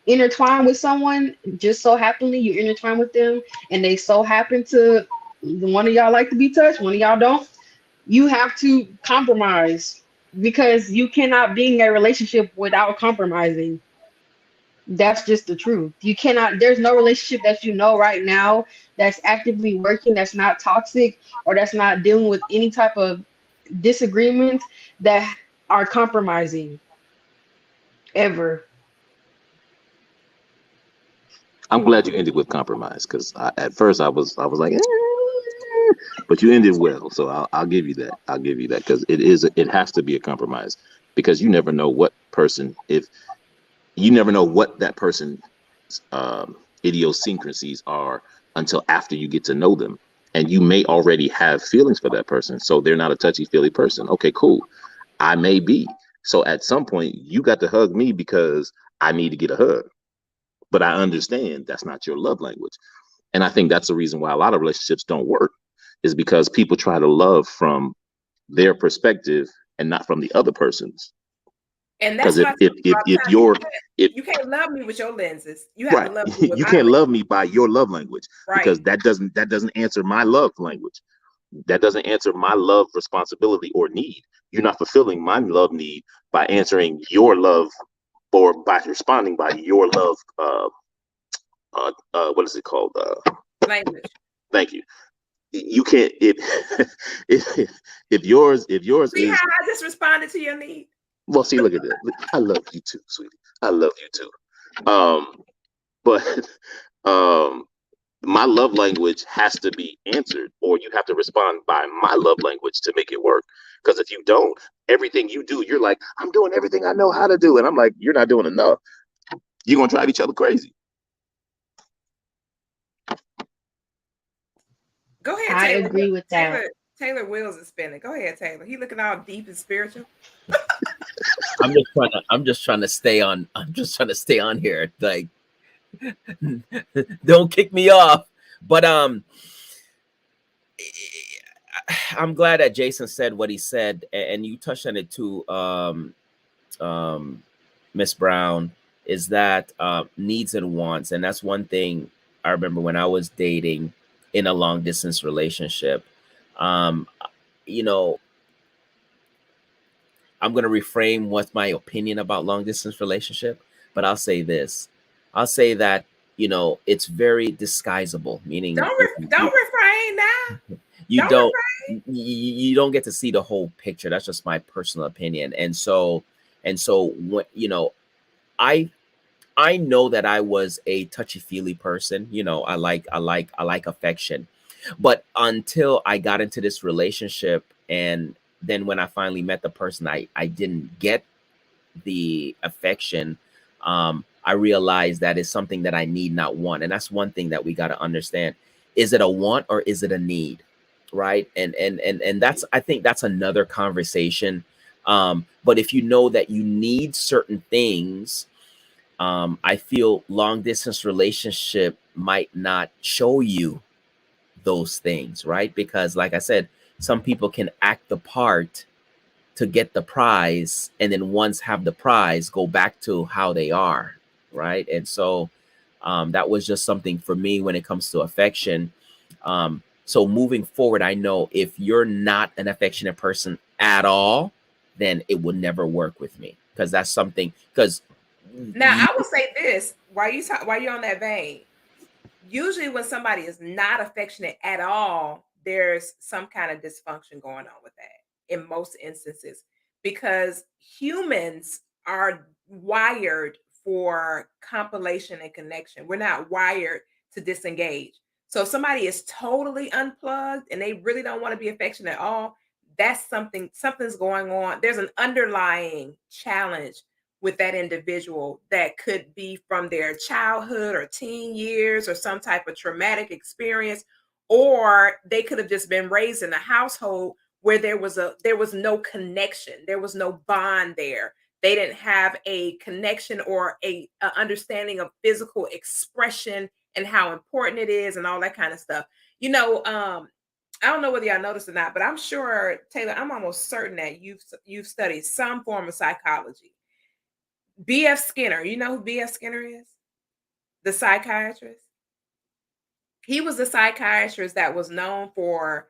intertwine with someone, just so happily you intertwine with them, and they so happen to, one of y'all like to be touched, one of y'all don't, you have to compromise, because you cannot be in a relationship without compromising. That's just the truth. You cannot, there's no relationship that you know right now that's actively working, that's not toxic, or that's not dealing with any type of disagreements that are compromising ever. I'm glad you ended with compromise because at first I was like, but you ended well, so I'll give you that. I'll give you that because it has to be a compromise because you never know what person if you never know what that person's idiosyncrasies are until after you get to know them, and you may already have feelings for that person, so they're not a touchy feely person. Okay, cool. I may be. So at some point, you got to hug me because I need to get a hug. But I understand that's not your love language. And I think that's the reason why a lot of relationships don't work is because people try to love from their perspective and not from the other person's. And that's Because what I tell people all the if time. you're if You can't love me with your lenses. You have to right, love me with you my can't lenses. love me by your love language because Right. that doesn't answer my love language. That doesn't answer my love responsibility or need. You're not fulfilling my love need by answering your love or by responding by your love what is it called? Language. Thank you. You can't if if yours See is how I just responded to your need? well. See, look at that. I love you too, sweetie. I love you too. But um, my love language has to be answered, or you have to respond by my love language to make it work. Because if you don't, everything you do, you're like, I'm doing everything I know how to do, and I'm like, you're not doing enough. You're gonna drive each other crazy. Go ahead, I Taylor. agree with that. Taylor wheels is spinning. Go ahead, Taylor. He looking all deep and spiritual. I'm just trying to stay on. I'm just trying to stay on here. Like, don't kick me off. But I'm glad that Jason said what he said, and you touched on it too, Miss Brown. Is that needs and wants, and that's one thing I remember when I was dating in a long distance relationship. Um, you know, I'm gonna reframe what's my opinion about long distance relationship, but I'll say this. I'll say that it's very disguisable, meaning Don't refrain now. you Don't don't refrain. you don't get to see the whole picture. That's just my personal opinion. And so when I I know that I was a touchy feely person. I like affection, but until I got into this relationship, and then when I finally met the person, I didn't get the affection. I realized that it's something that I need, not want, and that's one thing that we got to understand: is it a want or is it a need, right? And that's, I think that's another conversation. But if you know that you need certain things, I feel long distance relationship might not show you those things, right? Because like I said, some people can act the part to get the prize, and then once have the prize, go back to how they are, right? And so that was just something for me when it comes to affection. So moving forward, I know if you're not an affectionate person at all, then it will never work with me, because that's something. Because Now I will say this while you're on that vein. Usually when somebody is not affectionate at all, there's some kind of dysfunction going on with that in most instances, because humans are wired for compilation and connection. We're not wired to disengage. So if somebody is totally unplugged and they really don't want to be affectionate at all, that's something's going on. There's an underlying challenge with that individual that could be from their childhood or teen years or some type of traumatic experience, or they could have just been raised in a household where there was no connection, there was no bond there. They didn't have a connection or a understanding of physical expression and how important it is and all that kind of stuff. I don't know whether y'all noticed or not, but I'm sure, Taylor, I'm almost certain that you've studied some form of psychology. B.F. Skinner, you know who B.F. Skinner is? The psychiatrist. He was the psychiatrist that was known for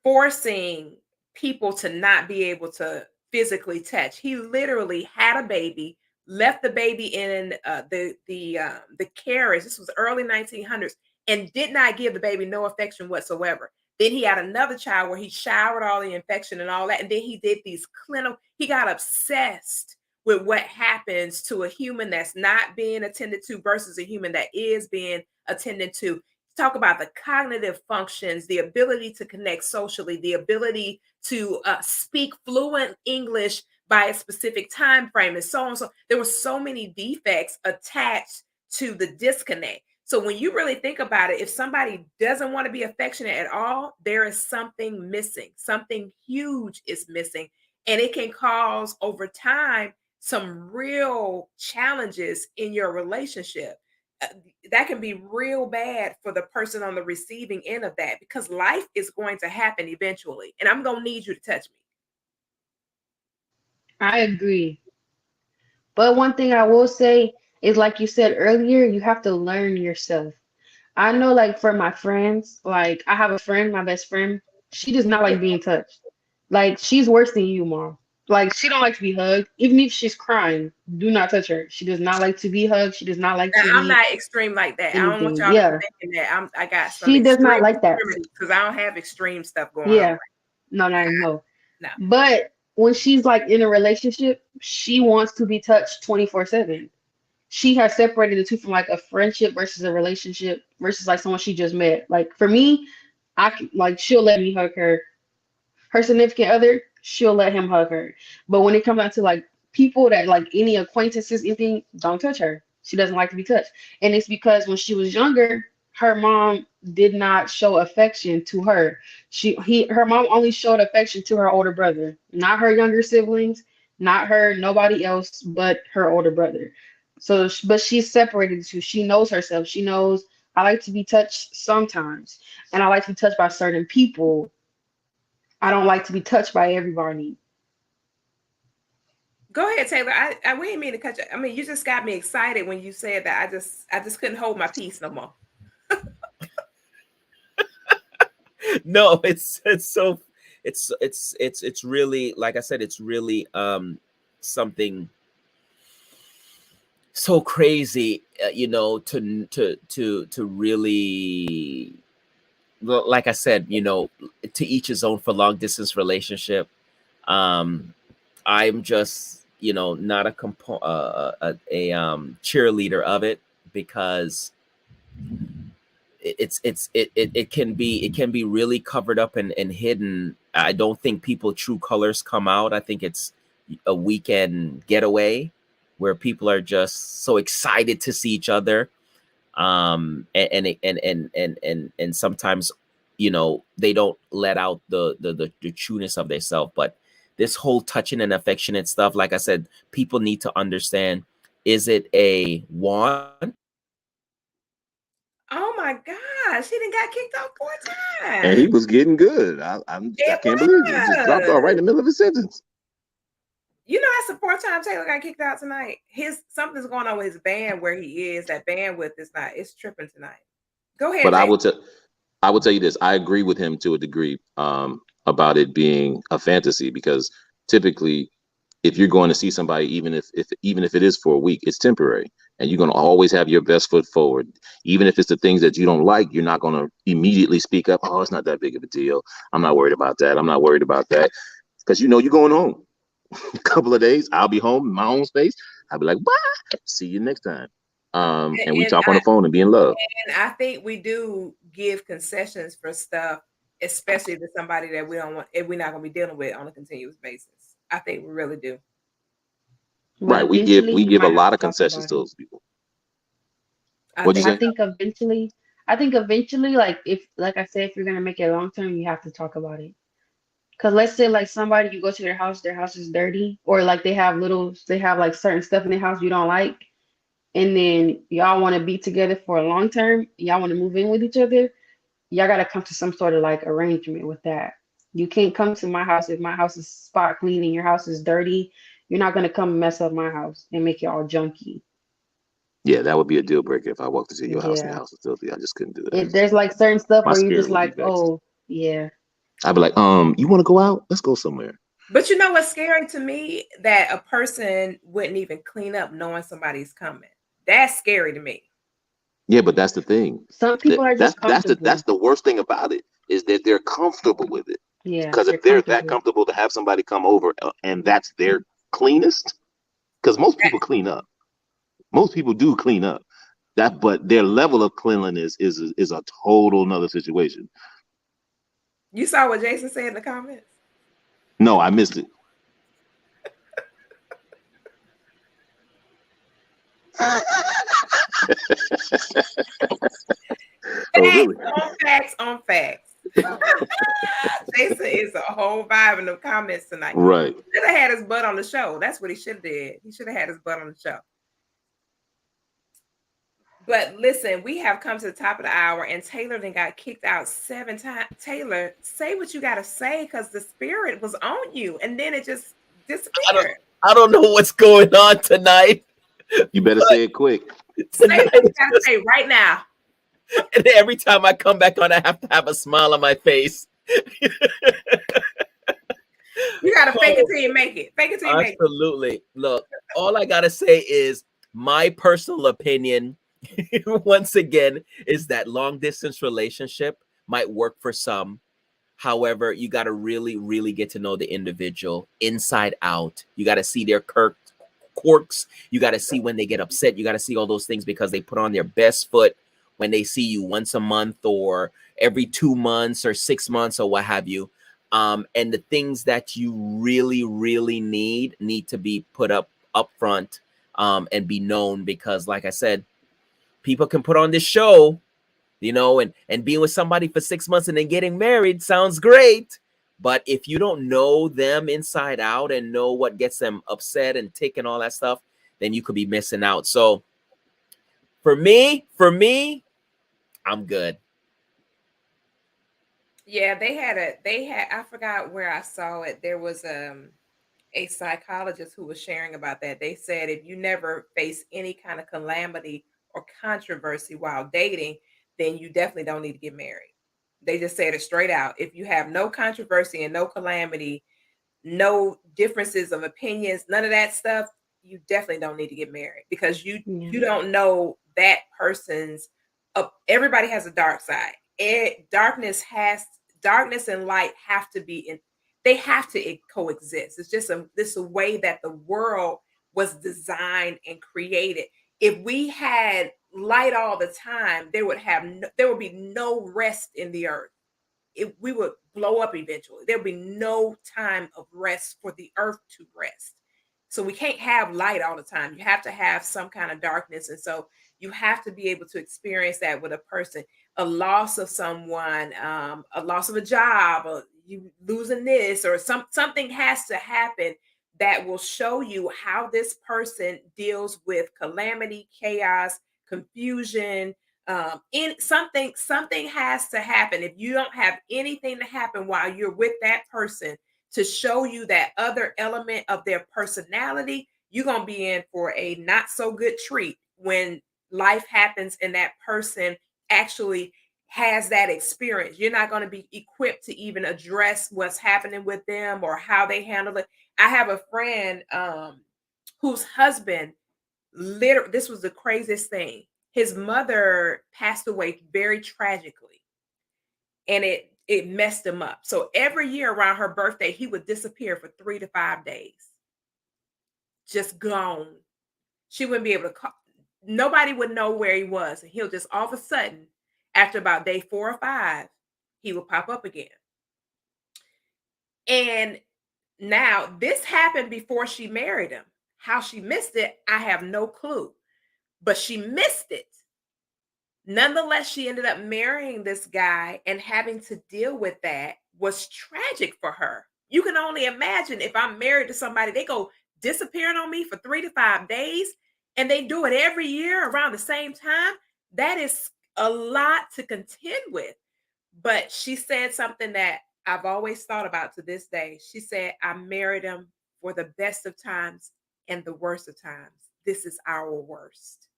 forcing people to not be able to physically touch. He literally had a baby, left the baby in the carriage. This was early 1900s, and did not give the baby no affection whatsoever. Then he had another child where he showered all the infection and all that, and then he did these clinical. He got obsessed with what happens to a human that's not being attended to versus a human that is being attended to. Talk about the cognitive functions, the ability to connect socially, the ability to speak fluent English by a specific time frame, and so on. So there were so many defects attached to the disconnect. So when you really think about it, if somebody doesn't want to be affectionate at all, there is something missing. Something huge is missing, and it can cause over time some real challenges in your relationship. That can be real bad for the person on the receiving end of that, because life is going to happen eventually, and I'm going to need you to touch me. I agree. But one thing I will say is, like you said earlier, you have to learn yourself. I know, like, for my friends, like, I have a friend, my best friend, she does not like being touched. Like, she's worse than you, mom. Like, she don't like to be hugged. Even if she's crying, do not touch her. She does not like to be hugged. She does not like Now, to I'm be not extreme like that. I don't want anything. y'all to be Yeah. thinking that I got some She does not extreme like that. extremities, because I don't have extreme stuff going on. Yeah. No, no, no. No. But when she's like in a relationship, she wants to be touched 24/7. She has separated the two from like a friendship versus a relationship versus like someone she just met. Like for me, like she'll let me hug her. Her significant other, she'll let him hug her. But when it comes down to like people that like any acquaintances, anything, don't touch her. She doesn't like to be touched. And it's because when she was younger, her mom did not show affection to her. Her mom only showed affection to her older brother, not her younger siblings, not her, nobody else but her older brother. So, but she's separated the two. She knows herself. She knows I like to be touched sometimes, and I like to be touched by certain people. I don't like to be touched by everybody. Go ahead, Taylor. We didn't mean to cut you. I mean, you just got me excited when you said that. I just couldn't hold my peace no more. No, it's really, like I said, it's really something so crazy, to really, like I said, to each his own for long distance relationship. I'm just, not a cheerleader of it, because it can be really covered up and hidden. I don't think people true colors come out. I think it's a weekend getaway where people are just so excited to see each other, and sometimes, they don't let out the trueness of themselves. But this whole touching and affectionate stuff, like I said, people need to understand: is it a want? Oh my gosh, he didn't got kicked off 4 And he times. was getting good. I It can't believe it. He just dropped off right in was. the middle of a sentence. You know, that's the 4th time Taylor got kicked out tonight. Something's going on with his band where he is. That bandwidth is not. It's tripping tonight. Go ahead, But Taylor. I will tell you this. I agree with him to a degree, about it being a fantasy, because typically, if you're going to see somebody, even if it is for a week, it's temporary, and you're going to always have your best foot forward. Even if it's the things that you don't like, you're not going to immediately speak up. Oh, it's not that big of a deal. I'm not worried about that. I'm not worried about that, because you're going home. A couple of days, I'll be home in my own space. I'll be like, "What? See you next time." And we And talk on the phone and be in love. I think we do give concessions for stuff, especially to somebody that we don't want, if we're not going to be dealing with on a continuous basis. I think we really do. But Right. We eventually, you give a might have lot to of talk concessions about to it. those people. I What'd you think I say? so. think eventually, I think eventually, like if, like I said, if you're gonna make it long term, you have to talk about it. Cause let's say like somebody, you go to their house is dirty, or like they have like certain stuff in their house you don't like, and then y'all want to be together for a long term, y'all want to move in with each other, y'all gotta come to some sort of like arrangement with that. You can't come to my house if my house is spot clean and your house is dirty. You're not gonna come mess up my house and make it all junky. Yeah, that would be a deal breaker if I walked into your house and your Yeah. house was filthy. I just couldn't do that. There's like certain stuff My where you're just spirit would be like, vexed. oh, yeah. I'd be like, you want to go out? Let's go somewhere. But you know what's scary to me? That a person wouldn't even clean up knowing somebody's coming. That's scary to me. Yeah, but that's the thing. Some people are just That's comfortable. the worst thing about it is that they're comfortable with it. Yeah, Because they're if they're that comfortable. comfortable to have somebody come over and that's their cleanest, because most That- people clean up. Most people do clean up. That, but their level of cleanliness is a total another situation. You saw what Jason said in the comments? No, I missed it. Oh, Facts really? on facts on facts. Jason is a whole vibe in the comments tonight. Right. He should have had his butt on the show. That's what he should have did. He should have had his butt on the show. But listen, we have come to the top of the hour, and Taylor then got kicked out 7 times. Taylor, say what you got to say, because the spirit was on you, and then it just disappeared. I don't know what's going on tonight. You better say it quick. Say Tonight, what you got to say right now. and every time I come back on, I have to have a smile on my face. You got to fake it Oh, till you make it. Fake it till you make it. absolutely. Look, all I gotta say is my personal opinion. Once again, is that long distance relationship might work for some. However, you got to really, really get to know the individual inside out. You got to see their quirks. You got to see when they get upset. You got to see all those things because they put on their best foot when they see you once a month or every 2 months or 6 months or what have you. And the things that you really, really need to be put up front and be known because, like I said, people can put on this show, and being with somebody for 6 months and then getting married sounds great. But if you don't know them inside out and know what gets them upset and tick and all that stuff, then you could be missing out. So for me, I'm good. Yeah, I forgot where I saw it. There was a psychologist who was sharing about that. They said if you never face any kind of calamity or controversy while dating, then you definitely don't need to get married. They just said it straight out. If you have no controversy and no calamity, no differences of opinions, none of that stuff, you definitely don't need to get married because Yeah. you don't know that person's everybody has a dark side. Darkness and light have to be in they have to coexist. It's just a way that the world was designed and created. If we had light all the time, there would be no rest in the earth. We would blow up eventually. There'll be no time of rest for the earth to rest. So we can't have light all the time. You have to have some kind of darkness. And so you have to be able to experience that with a person, a loss of someone, a loss of a job, or you losing this, or something has to happen that will show you how this person deals with calamity, chaos, confusion, in something has to happen. If you don't have anything to happen while you're with that person to show you that other element of their personality, you're going to be in for a not so good treat when life happens and that person actually has that experience. You're not going to be equipped to even address what's happening with them or how they handle it. I have a friend whose husband, literally, this was the craziest thing. His mother passed away very tragically, and it messed him up. So every year around her birthday, he would disappear for 3 to 5 days. Just gone. She wouldn't be able to call. Nobody would know where he was. And he'll just all of a sudden, after about day 4 or 5, he would pop up again. And now this happened before she married him. How she missed it, I have no clue. But she missed it. Nonetheless, she ended up marrying this guy, and having to deal with that was tragic for her. You can only imagine if I'm married to somebody, they go disappearing on me for 3 to 5 days, and they do it every year around the same time. That is a lot to contend with. But she said something that I've always thought about to this day. She said, I married him for the best of times and the worst of times. This is our worst.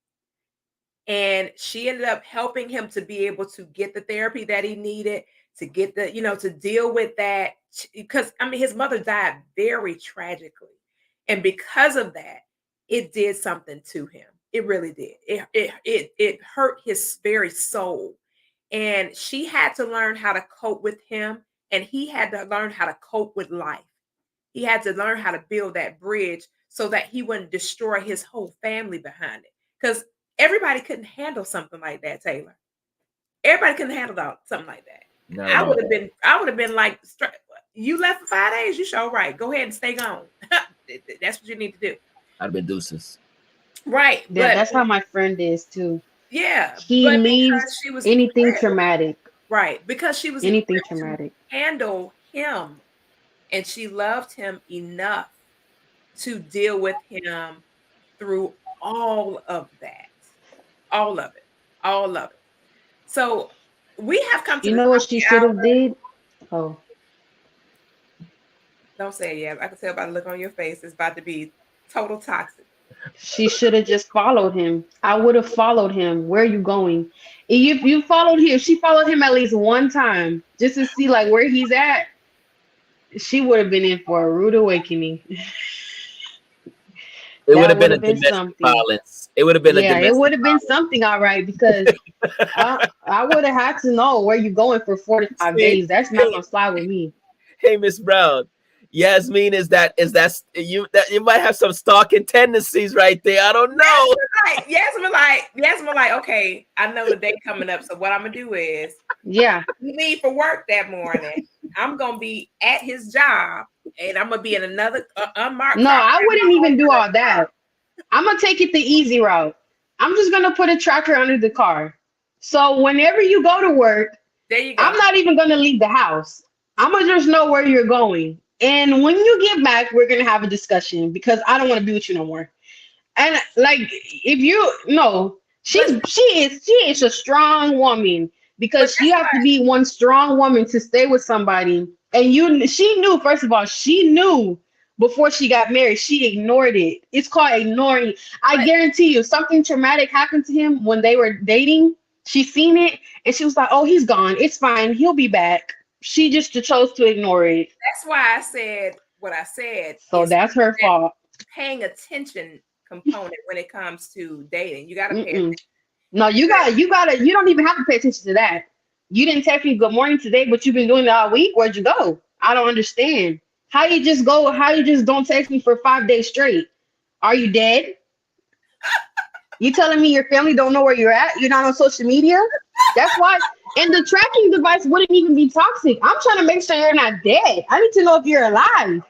And she ended up helping him to be able to get the therapy that he needed, to get the, to deal with that. Because, I mean, his mother died very tragically. And because of that, it did something to him. It really did. It hurt his very soul. And she had to learn how to cope with him, and he had to learn how to cope with life. He had to learn how to build that bridge so that he wouldn't destroy his whole family behind it. Because everybody couldn't handle something like that, Taylor. Everybody couldn't handle something like that. Not I at all. would have been like, you left for 5 days, you sure right. Go ahead and stay gone. That's what you need to do. I'd have been deuces. Right. Yeah, But that's how my friend is too. yeah, He but leaves because she was anything equipped, traumatic. right? Because she was Anything equipped to traumatic. handle him, and she loved him enough to deal with him through all of that, all of it, all of it. So we have come to You the know top what of she the should hour. have did? Oh, Don't say it yet. I can tell by the look on your face. It's about to be total toxic. she should have just followed him. I would have followed him. Where are you going? If you followed him, she followed him at least one time just to see like where he's at. She would have been in for a rude awakening. It would That have would been a have been domestic something. violence. It would have been a Yeah, it would domestic have been something, all right, because I would have had to know where you going for 4 to 5 See, days. That's not gonna slide with me. hey, Miss Brown. Yasmin, is that you that you might have some stalking tendencies right there? I don't know. Yes, we're like, okay, I know the day coming up. So what I'm gonna do is Yeah. we leave for work that morning. I'm gonna be at his job, and I'm gonna be in another unmarked No, car. I wouldn't even do all that. I'm gonna take it the easy route. I'm just gonna put a tracker under the car. So whenever you go to work, There you go. I'm not even gonna leave the house. I'm gonna just know where you're going. And when you get back, we're gonna have a discussion because I don't want to be with you no more. And like, if you no, But she is a strong woman but because guess you have to what? be one strong woman to stay with somebody. And she knew, first of all, she knew before she got married. She ignored it. It's called ignoring. I But guarantee you, something traumatic happened to him when they were dating. She seen it and she was like, "Oh, he's gone. It's fine. He'll be back." She just chose to ignore it. that's why I said what I said So is that's her that fault. paying attention component when it comes to dating. You got to pay Mm-mm. attention. No, you don't even have to pay attention to that. You didn't text me good morning today, but you've been doing it all week. Where'd you go? I don't understand. How you just don't text me for 5 days straight? Are you dead? You telling me your family don't know where you're at? You're not on social media? That's why. And the tracking device wouldn't even be toxic. I'm trying to make sure you're not dead. I need to know if you're alive.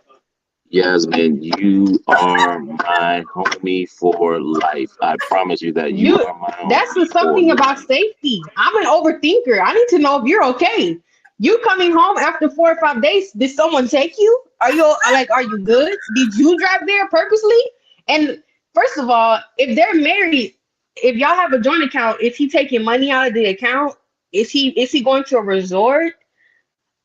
Yasmin, you are my homie for life. I promise you that you You are my that's homie for something about life. safety. I'm an overthinker. I need to know if you're okay. You coming home after 4 or 5 days, did someone take you? Are you good? Did you drive there purposely? And first of all, if they're married, if y'all have a joint account, is he taking money out of the account? Is he going to a resort?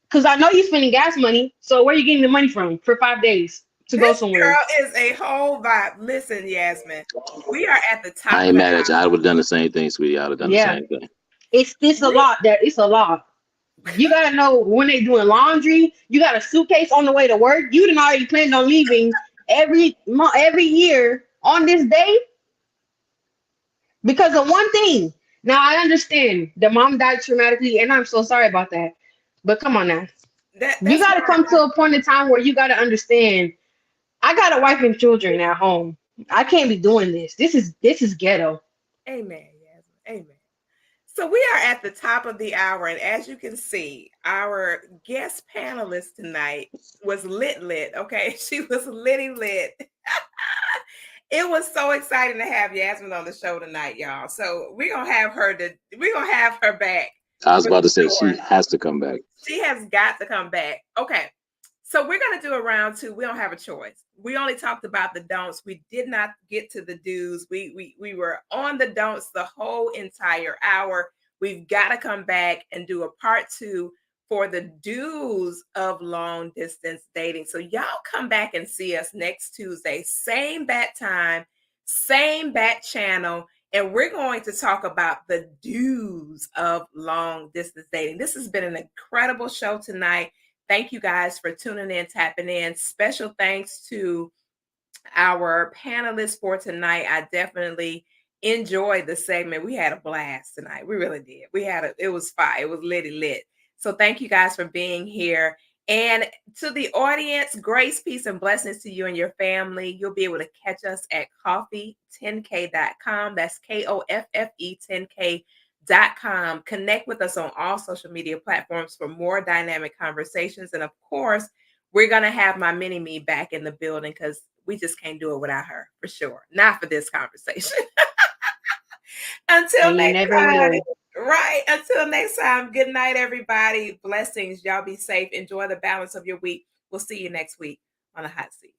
Because I know you're spending gas money. So where are you getting the money from for 5 days to go This somewhere? girl is a whole vibe. Listen, Yasmin, we are at the top I of ain't the mad at you. I hour. would have done the same thing, sweetie. I would have done the Yeah. same thing. It's a We, lot there. It's a lot. You gotta know when they doing laundry. You got a suitcase on the way to work. You didn't already planned on leaving every year on this day because of one thing. Now I understand the mom died traumatically, and I'm so sorry about that. But come on now, you that's gotta why. come to a point in time where you gotta understand. I got a wife and children at home. I can't be doing this. This is ghetto. Amen, Yasmin. Amen. So we are at the top of the hour, and as you can see, our guest panelist tonight was lit. Okay, she was litty lit. It was so exciting to have Yasmin on the show tonight, y'all. So we're gonna have her back. I was about to say Sure. she has to come back. She has got to come back. Okay. So we're going to do a round two. We don't have a choice. We only talked about the don'ts. We did not get to the do's. We were on the don'ts the whole entire hour. We've got to come back and do a part two for the do's of long distance dating. So y'all come back and see us next Tuesday, same bat time, same bat channel. And we're going to talk about the do's of long distance dating. This has been an incredible show tonight. Thank you guys for tuning in, tapping in. Special thanks to our panelists for tonight. I definitely enjoyed the segment. We had a blast tonight. We really did. It was fire. It was lit. So thank you guys for being here. And to the audience, grace, peace, and blessings to you and your family. You'll be able to catch us at Koffe10k.com. That's Koffe 10k.com. Connect with us on all social media platforms for more dynamic conversations. And of course, we're going to have my mini me back in the building because we just can't do it without her, for sure. Not for this conversation. Until next time. Right. Until next time. Good night, everybody. Blessings. Y'all be safe. Enjoy the balance of your week. We'll see you next week on the hot seat.